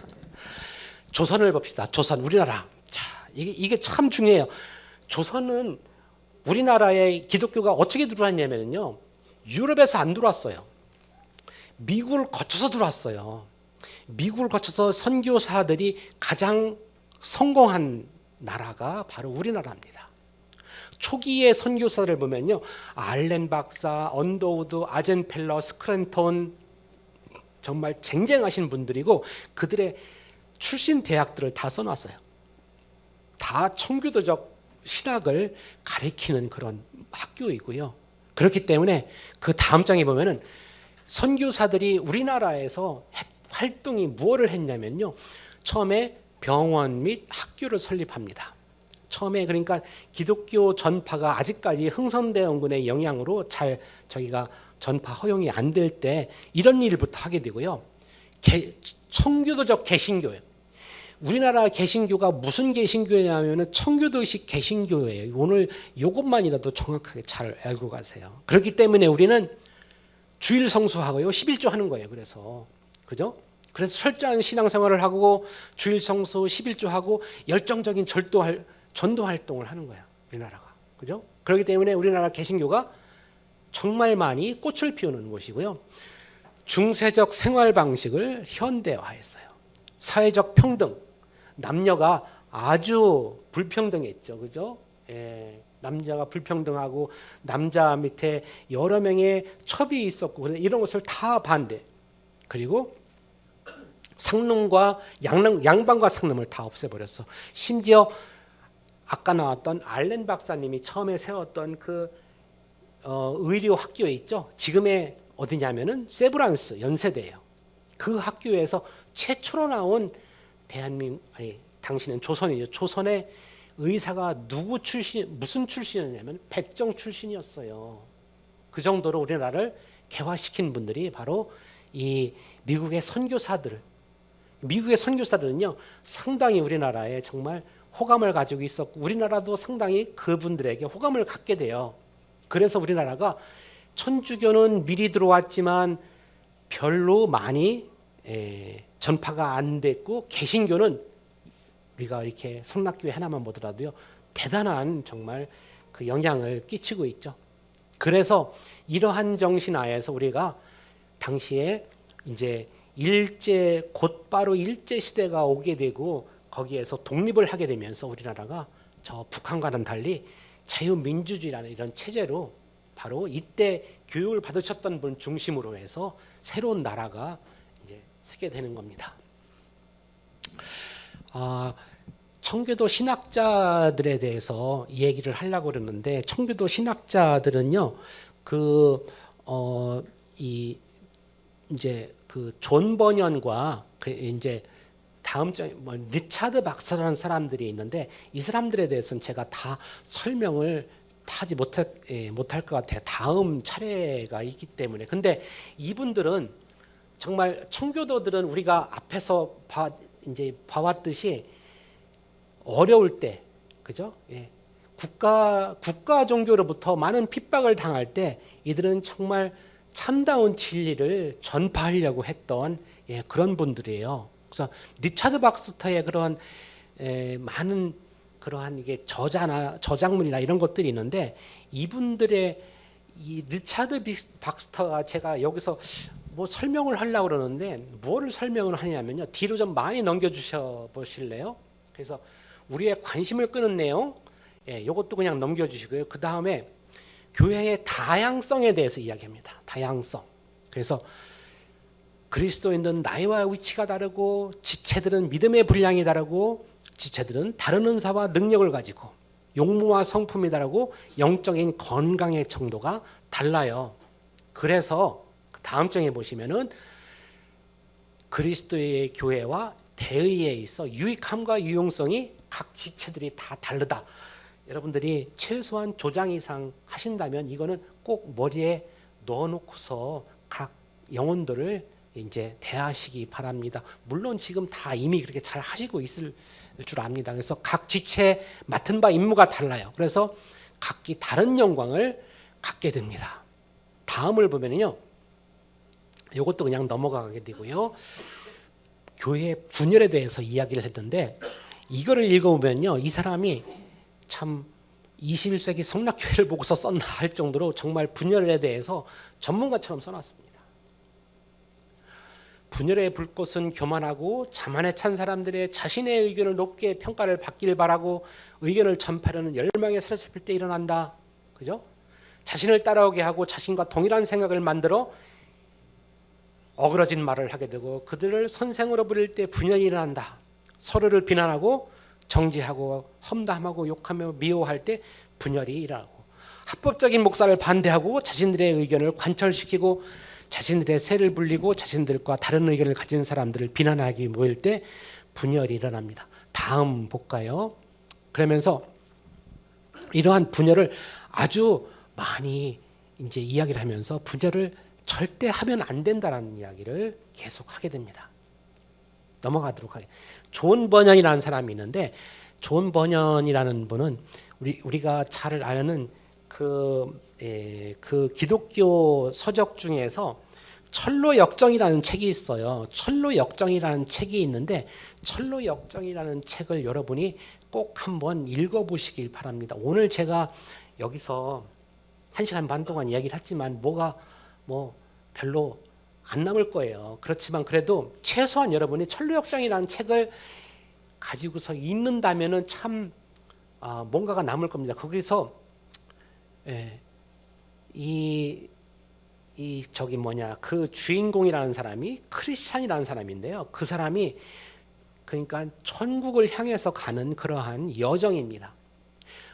Speaker 1: 조선을 봅시다. 조선, 우리나라. 자, 이게 참 중요해요. 조선은 우리나라에 기독교가 어떻게 들어왔냐면요, 유럽에서 안 들어왔어요. 미국을 거쳐서 들어왔어요. 미국을 거쳐서 선교사들이 가장 성공한 나라가 바로 우리나라입니다. 초기의 선교사를 보면요, 알렌 박사, 언더우드, 아젠펠러, 스크랜톤, 정말 쟁쟁하신 분들이고 그들의 출신 대학들을 다 써놨어요. 다 청교도적 신학을 가리키는 그런 학교이고요. 그렇기 때문에 그 다음 장에 보면은 선교사들이 우리나라에서 활동이 무엇을 했냐면요, 처음에 병원 및 학교를 설립합니다. 처음에 그러니까 기독교 전파가 아직까지 흥선대원군의 영향으로 잘 저기가 전파 허용이 안 될 때 이런 일부터 하게 되고요. 청교도적 개신교예요. 우리나라 개신교가 무슨 개신교냐면은 청교도식 개신교예요. 오늘 이것만이라도 정확하게 잘 알고 가세요. 그렇기 때문에 우리는 주일 성수하고요, 11조 하는 거예요. 그래서 그죠? 그래서 철저한 신앙생활을 하고 주일 성수 11조 하고 열정적인 전도 활동을 하는 거예요. 우리나라가. 그죠? 그렇기 때문에 우리나라 개신교가 정말 많이 꽃을 피우는 곳이고요. 중세적 생활 방식을 현대화했어요. 사회적 평등, 남녀가 아주 불평등했죠. 그죠? 예, 남자가 불평등하고 남자 밑에 여러 명의 첩이 있었고 이런 것을 다 반대. 그리고 상놈과 양반과 상놈을 다 없애버렸어. 심지어 아까 나왔던 알렌 박사님이 처음에 세웠던 그 의료 학교에 있죠. 지금의 어디냐면은 세브란스 연세대예요. 그 학교에서 최초로 나온 당시는 조선이죠. 조선의 의사가 무슨 출신이었냐면 백정 출신이었어요. 그 정도로 우리나라를 개화시킨 분들이 바로 이 미국의 선교사들은요, 상당히 우리나라에 정말 호감을 가지고 있었고 우리나라도 상당히 그분들에게 호감을 갖게 돼요. 그래서 우리나라가 천주교는 미리 들어왔지만 별로 많이 전파가 안 됐고, 개신교는 우리가 이렇게 성락교회 하나만 보더라도요, 대단한 정말 그 영향을 끼치고 있죠. 그래서 이러한 정신 하에서 우리가 당시에 이제 곧바로 일제 시대가 오게 되고 거기에서 독립을 하게 되면서 우리나라가 저 북한과는 달리 자유민주주의라는 이런 체제로 바로 이때 교육을 받으셨던 분 중심으로 해서 새로운 나라가 이제 서게 되는 겁니다. 청교도 신학자들에 대해서 얘기를 하려고 그러는데, 청교도 신학자들은요, 이제 그 존 버년과 이제 다음 장에 리차드 박사라는 사람들이 있는데, 이 사람들에 대해서는 제가 다 설명을 하지 못할 것 같아요. 다음 차례가 있기 때문에. 근데 이분들은 정말 청교도들은 우리가 앞에서 이제 봐왔듯이 어려울 때, 그죠? 예. 국가 종교로부터 많은 핍박을 당할 때 이들은 정말 참다운 진리를 전파하려고 했던 그런 분들이에요. 그래서 리차드 박스터의 그런 많은 그러한 이게 저작물이나 이런 것들이 있는데, 이분들의 이 리차드 박스터가 제가 여기서 뭐 설명을 하려고 그러는데 무엇을 설명을 하냐면요, 뒤로 좀 많이 넘겨주셔 보실래요? 그래서 우리의 관심을 끄는 내용, 이것도 그냥 넘겨주시고요. 그 다음에 교회의 다양성에 대해서 이야기합니다. 다양성. 그래서 그리스도인들은 나이와 위치가 다르고, 지체들은 믿음의 분량이 다르고, 지체들은 다른 은사와 능력을 가지고, 용모와 성품이 다르고, 영적인 건강의 정도가 달라요. 그래서 다음 장에 보시면은 그리스도의 교회와 대의에 있어 유익함과 유용성이 각 지체들이 다 다르다. 여러분들이 최소한 조장 이상 하신다면 이거는 꼭 머리에 넣어놓고서 각 영혼들을 이제 대하시기 바랍니다. 물론 지금 다 이미 그렇게 잘 하시고 있을 줄 압니다. 그래서 각 지체 맡은 바 임무가 달라요. 그래서 각기 다른 영광을 갖게 됩니다. 다음을 보면요, 이것도 그냥 넘어가게 되고요. 교회 분열에 대해서 이야기를 했는데 이거를 읽어보면요, 이 사람이 참 21세기 성락교회를 보고서 썼나 할 정도로 정말 분열에 대해서 전문가처럼 써놨습니다. 분열의 불꽃은 교만하고 자만에 찬 사람들의 자신의 의견을 높게 평가를 받기를 바라고 의견을 전파하려는 열망에 사로잡힐 때 일어난다. 그죠? 자신을 따라오게 하고 자신과 동일한 생각을 만들어 어그러진 말을 하게 되고 그들을 선생으로 부릴 때 분열이 일어난다. 서로를 비난하고 정죄하고 험담하고 욕하며 미워할 때 분열이 일어나고 합법적인 목사를 반대하고 자신들의 의견을 관철시키고 자신들의 세를 불리고 자신들과 다른 의견을 가진 사람들을 비난하기 모일 때 분열이 일어납니다. 다음 볼까요? 그러면서 이러한 분열을 아주 많이 이제 이야기를 하면서 분열을 절대 하면 안 된다라는 이야기를 계속 하게 됩니다. 넘어가도록 하겠습니다. 존 버년이라는 사람이 있는데 존 버년이라는 분은 우리가 잘 아는 그 기독교 서적 중에서 철로역정이라는 책이 있어요. 철로역정이라는 책이 있는데 철로역정이라는 책을 여러분이 꼭 한번 읽어보시길 바랍니다. 오늘 제가 여기서 1시간 반 동안 이야기를 했지만 뭐가 별로 안 남을 거예요. 그렇지만 그래도 최소한 여러분이 철로역정이라는 책을 가지고서 읽는다면은 참 뭔가가 남을 겁니다. 거기서 그 주인공이라는 사람이 크리스찬이라는 사람인데요. 그 사람이 그러니까 천국을 향해서 가는 그러한 여정입니다.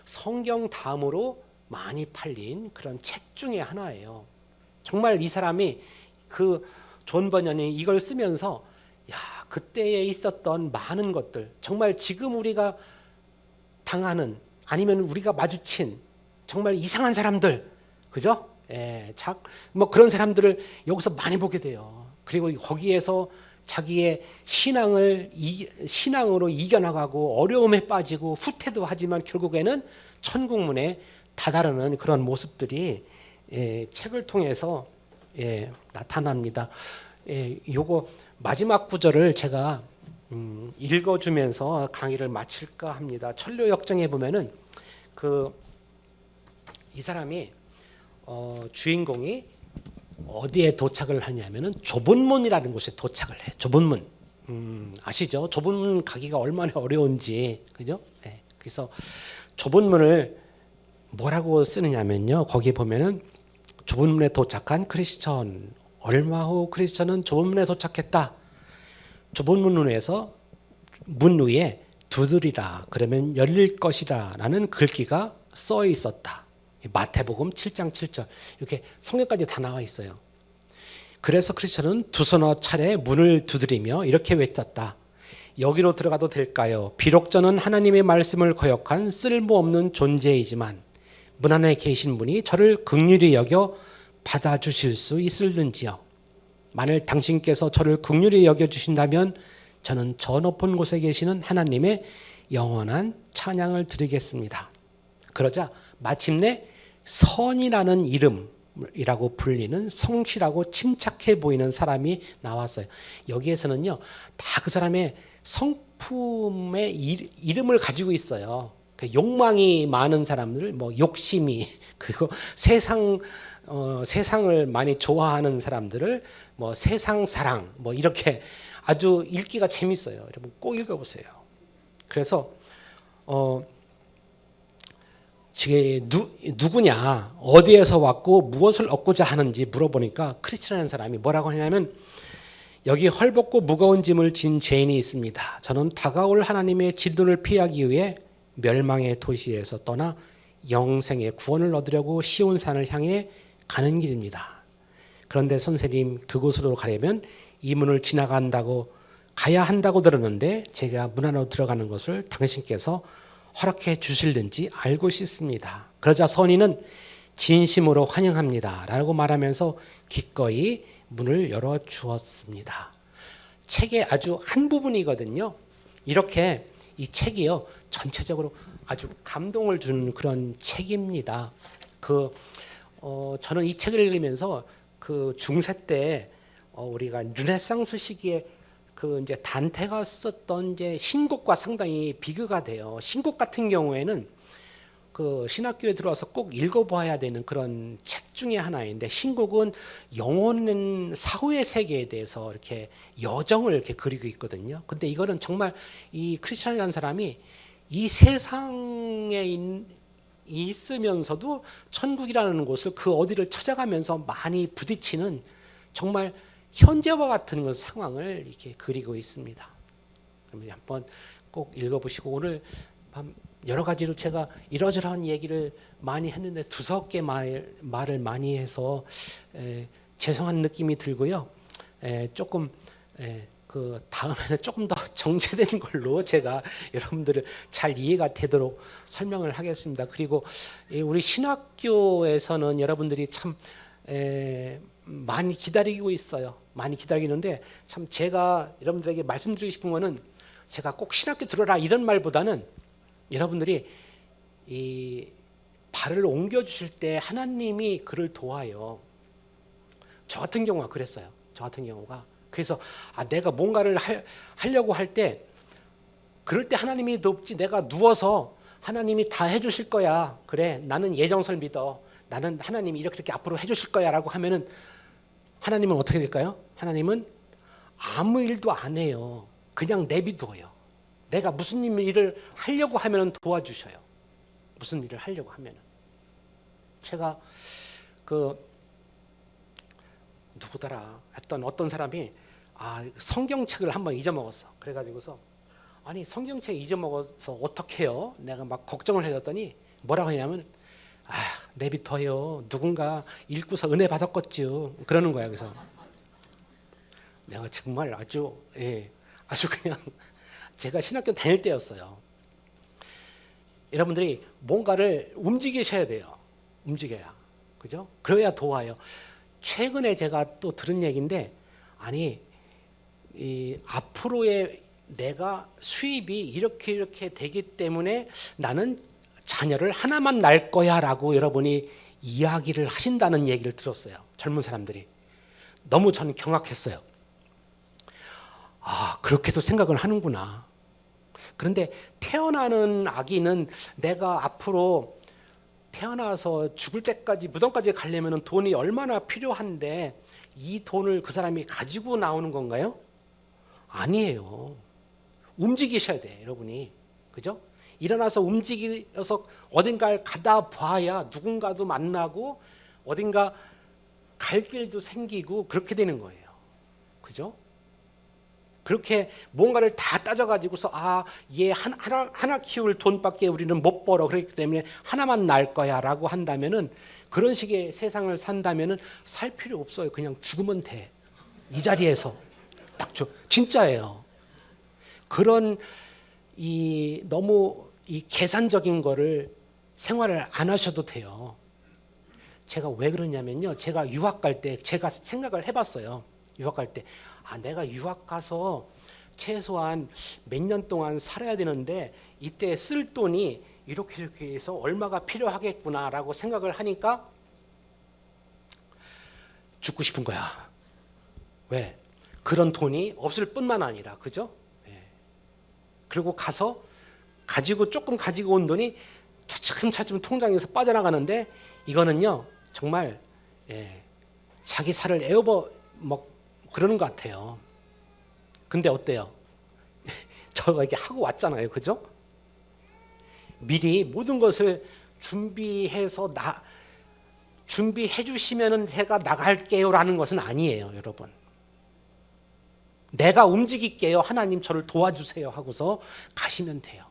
Speaker 1: 성경 다음으로 많이 팔린 그런 책 중에 하나예요. 정말 이 사람이 존 버년이 이걸 쓰면서 그때에 있었던 많은 것들, 정말 지금 우리가 당하는 아니면 우리가 마주친 정말 이상한 사람들, 그죠? 그런 사람들을 여기서 많이 보게 돼요. 그리고 거기에서 자기의 신앙으로 이겨나가고 어려움에 빠지고 후퇴도 하지만 결국에는 천국문에 다다르는 그런 모습들이 책을 통해서 나타납니다. 요거 마지막 구절을 제가 읽어주면서 강의를 마칠까 합니다. 철로역정에 보면은 이 사람이 주인공이 어디에 도착을 하냐면은 좁은 문이라는 곳에 도착을 해. 좁은 문 아시죠? 좁은 문 가기가 얼마나 어려운지, 그죠? 그래서 좁은 문을 뭐라고 쓰느냐면요. 거기 보면은 좁은 문에 도착한 크리스천, 얼마 후 크리스천은 좁은 문에 도착했다. 좁은 문 위에 두드리라 그러면 열릴 것이라 라는 글귀가 써 있었다. 마태복음 7장 7절 이렇게 성경까지 다 나와 있어요. 그래서 크리스천은 두서너 차례 문을 두드리며 이렇게 외쳤다. 여기로 들어가도 될까요? 비록 저는 하나님의 말씀을 거역한 쓸모없는 존재이지만 문 안에 계신 분이 저를 긍휼히 여겨 받아주실 수 있을는지요. 만일 당신께서 저를 긍휼히 여겨주신다면 저는 저 높은 곳에 계시는 하나님의 영원한 찬양을 드리겠습니다. 그러자 마침내 선이라는 이름이라고 불리는 성실하고 침착해 보이는 사람이 나왔어요. 여기에서는요, 다 그 사람의 성품의 이름을 가지고 있어요. 욕망이 많은 사람들, 욕심이, 그리고 세상을 많이 좋아하는 사람들을 세상 사랑, 이렇게 아주 읽기가 재밌어요. 여러분 꼭 읽어보세요. 그래서 누구냐, 어디에서 왔고 무엇을 얻고자 하는지 물어보니까 크리스천이라는 사람이 뭐라고 하냐면 여기 헐벗고 무거운 짐을 진 죄인이 있습니다. 저는 다가올 하나님의 진노를 피하기 위해 멸망의 도시에서 떠나 영생의 구원을 얻으려고 시온산을 향해 가는 길입니다. 그런데 선생님 그곳으로 가려면 이 문을 지나간다고 가야 한다고 들었는데 제가 문 안으로 들어가는 것을 당신께서 허락해 주실는지 알고 싶습니다. 그러자 선인은 진심으로 환영합니다 라고 말하면서 기꺼이 문을 열어 주었습니다. 책의 아주 한 부분이거든요. 이렇게 이 책이요 전체적으로 아주 감동을 주는 그런 책입니다. 저는 이 책을 읽으면서 그 중세 때 우리가 르네상스 시기에 그 이제 단테가 썼던 이제 신곡과 상당히 비교가 돼요. 신곡 같은 경우에는 그 신학교에 들어와서 꼭 읽어봐야 되는 그런 책 중에 하나인데, 신곡은 영혼 사후의 세계에 대해서 이렇게 여정을 이렇게 그리고 있거든요. 근데 이거는 정말 이 크리스천이라는 사람이 이 세상에 있으면서도 천국이라는 곳을 그 어디를 찾아가면서 많이 부딪히는 정말 현재와 같은 그 상황을 이렇게 그리고 있습니다. 그러면 한번 꼭 읽어보시고, 오늘 밤 여러 가지로 제가 이러저러한 얘기를 많이 했는데 두서없게 말을 많이 해서 죄송한 느낌이 들고요. 조금 그 다음에는 조금 더 정제된 걸로 제가 여러분들을 잘 이해가 되도록 설명을 하겠습니다. 그리고 우리 신학교에서는 여러분들이 참 많이 기다리고 있어요. 많이 기다리는데 참 제가 여러분들에게 말씀드리고 싶은 거는, 제가 꼭 신학교 들어라 이런 말보다는 여러분들이 이 발을 옮겨 주실 때 하나님이 그를 도와요. 저 같은 경우가 그랬어요. 저 같은 경우가 그래서 내가 뭔가를 하려고 할 때, 그럴 때 하나님이 돕지, 내가 누워서 하나님이 다 해주실 거야, 그래 나는 예정설 믿어, 나는 하나님이 이렇게 앞으로 해주실 거야 라고 하면은 하나님은 어떻게 될까요? 하나님은 아무 일도 안 해요. 그냥 내비둬요. 내가 무슨 일을 하려고 하면 도와주셔요. 무슨 일을 하려고 하면. 제가 누구더라 했던 어떤 사람이 성경책을 한번 잊어먹었어. 그래가지고서 아니 성경책 잊어먹어서 어떡해요? 내가 막 걱정을 해줬더니 뭐라고 하냐면 내비둬요. 누군가 읽고서 은혜 받았겠죠. 그러는 거야. 그래서 내가 정말 아주 그냥 제가 신학교 다닐 때였어요. 여러분들이 뭔가를 움직이셔야 돼요. 움직여야. 그죠? 그래야 도와요. 최근에 제가 또 들은 얘기인데, 앞으로의 내가 수입이 이렇게 되기 때문에 나는 자녀를 하나만 낳을 거야 라고 여러분이 이야기를 하신다는 얘기를 들었어요. 젊은 사람들이. 너무 저는 경악했어요. 그렇게도 생각을 하는구나. 그런데 태어나는 아기는 내가 앞으로 태어나서 죽을 때까지 무덤까지 가려면 돈이 얼마나 필요한데 이 돈을 그 사람이 가지고 나오는 건가요? 아니에요. 움직이셔야 돼, 여러분이. 그죠? 일어나서 움직여서 어딘가를 가다 봐야 누군가도 만나고 어딘가 갈 길도 생기고 그렇게 되는 거예요. 그죠? 그렇게 뭔가를 다 따져가지고서 얘 하나 키울 돈밖에 우리는 못 벌어, 그렇기 때문에 하나만 낳을 거야 라고 한다면은, 그런 식의 세상을 산다면은 살 필요 없어요. 그냥 죽으면 돼. 이 자리에서. 딱 진짜예요. 그런 너무 계산적인 거를 생활을 안 하셔도 돼요. 제가 왜 그러냐면요, 제가 유학 갈 때 제가 생각을 해봤어요. 유학 갈 때 내가 유학 가서 최소한 몇 년 동안 살아야 되는데 이때 쓸 돈이 이렇게 해서 얼마가 필요하겠구나라고 생각을 하니까 죽고 싶은 거야. 왜? 그런 돈이 없을 뿐만 아니라, 그죠? 그리고 가서 조금 가지고 온 돈이 차츰차츰 통장에서 빠져나가는데, 이거는요 정말 자기 살을 그러는 것 같아요. 근데 어때요? 저가 이렇게 하고 왔잖아요. 그죠? 미리 모든 것을 준비해서 준비해 주시면은 제가 나갈게요 라는 것은 아니에요, 여러분. 내가 움직일게요. 하나님 저를 도와주세요 하고서 가시면 돼요.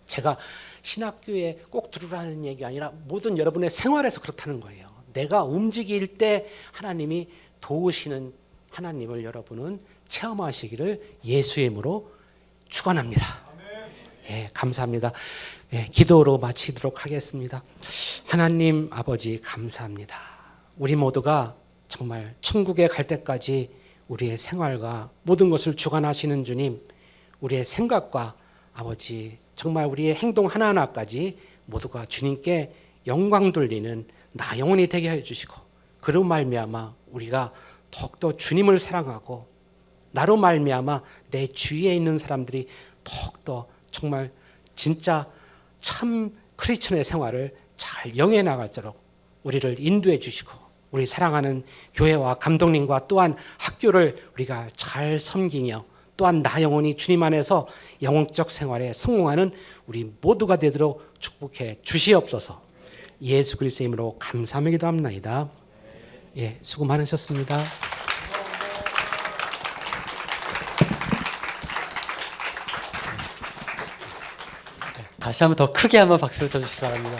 Speaker 1: 제가 신학교에 꼭 들으라는 얘기가 아니라 모든 여러분의 생활에서 그렇다는 거예요. 내가 움직일 때 하나님이 도우시는 하나님을 여러분은 체험하시기를 예수의 이름으로 축원합니다. 예, 감사합니다. 예, 기도로 마치도록 하겠습니다. 하나님 아버지 감사합니다. 우리 모두가 정말 천국에 갈 때까지 우리의 생활과 모든 것을 주관하시는 주님, 우리의 생각과 아버지 정말 우리의 행동 하나하나까지 모두가 주님께 영광 돌리는 나 영혼이 되게 해주시고, 그로 말미암아 우리가 더욱더 주님을 사랑하고 나로 말미암아 내 주위에 있는 사람들이 더욱더 정말 진짜 참 크리스천의 생활을 잘 영위해 나갈도록 우리를 인도해 주시고, 우리 사랑하는 교회와 감독님과 또한 학교를 우리가 잘 섬기며 또한 나 영혼이 주님 안에서 영혼적 생활에 성공하는 우리 모두가 되도록 축복해 주시옵소서. 예수 그리스도의 이름으로 감사하며 기도합나이다. 예, 수고 많으셨습니다.
Speaker 2: 다시 한번 더 크게 한번 박수 쳐주시기 바랍니다.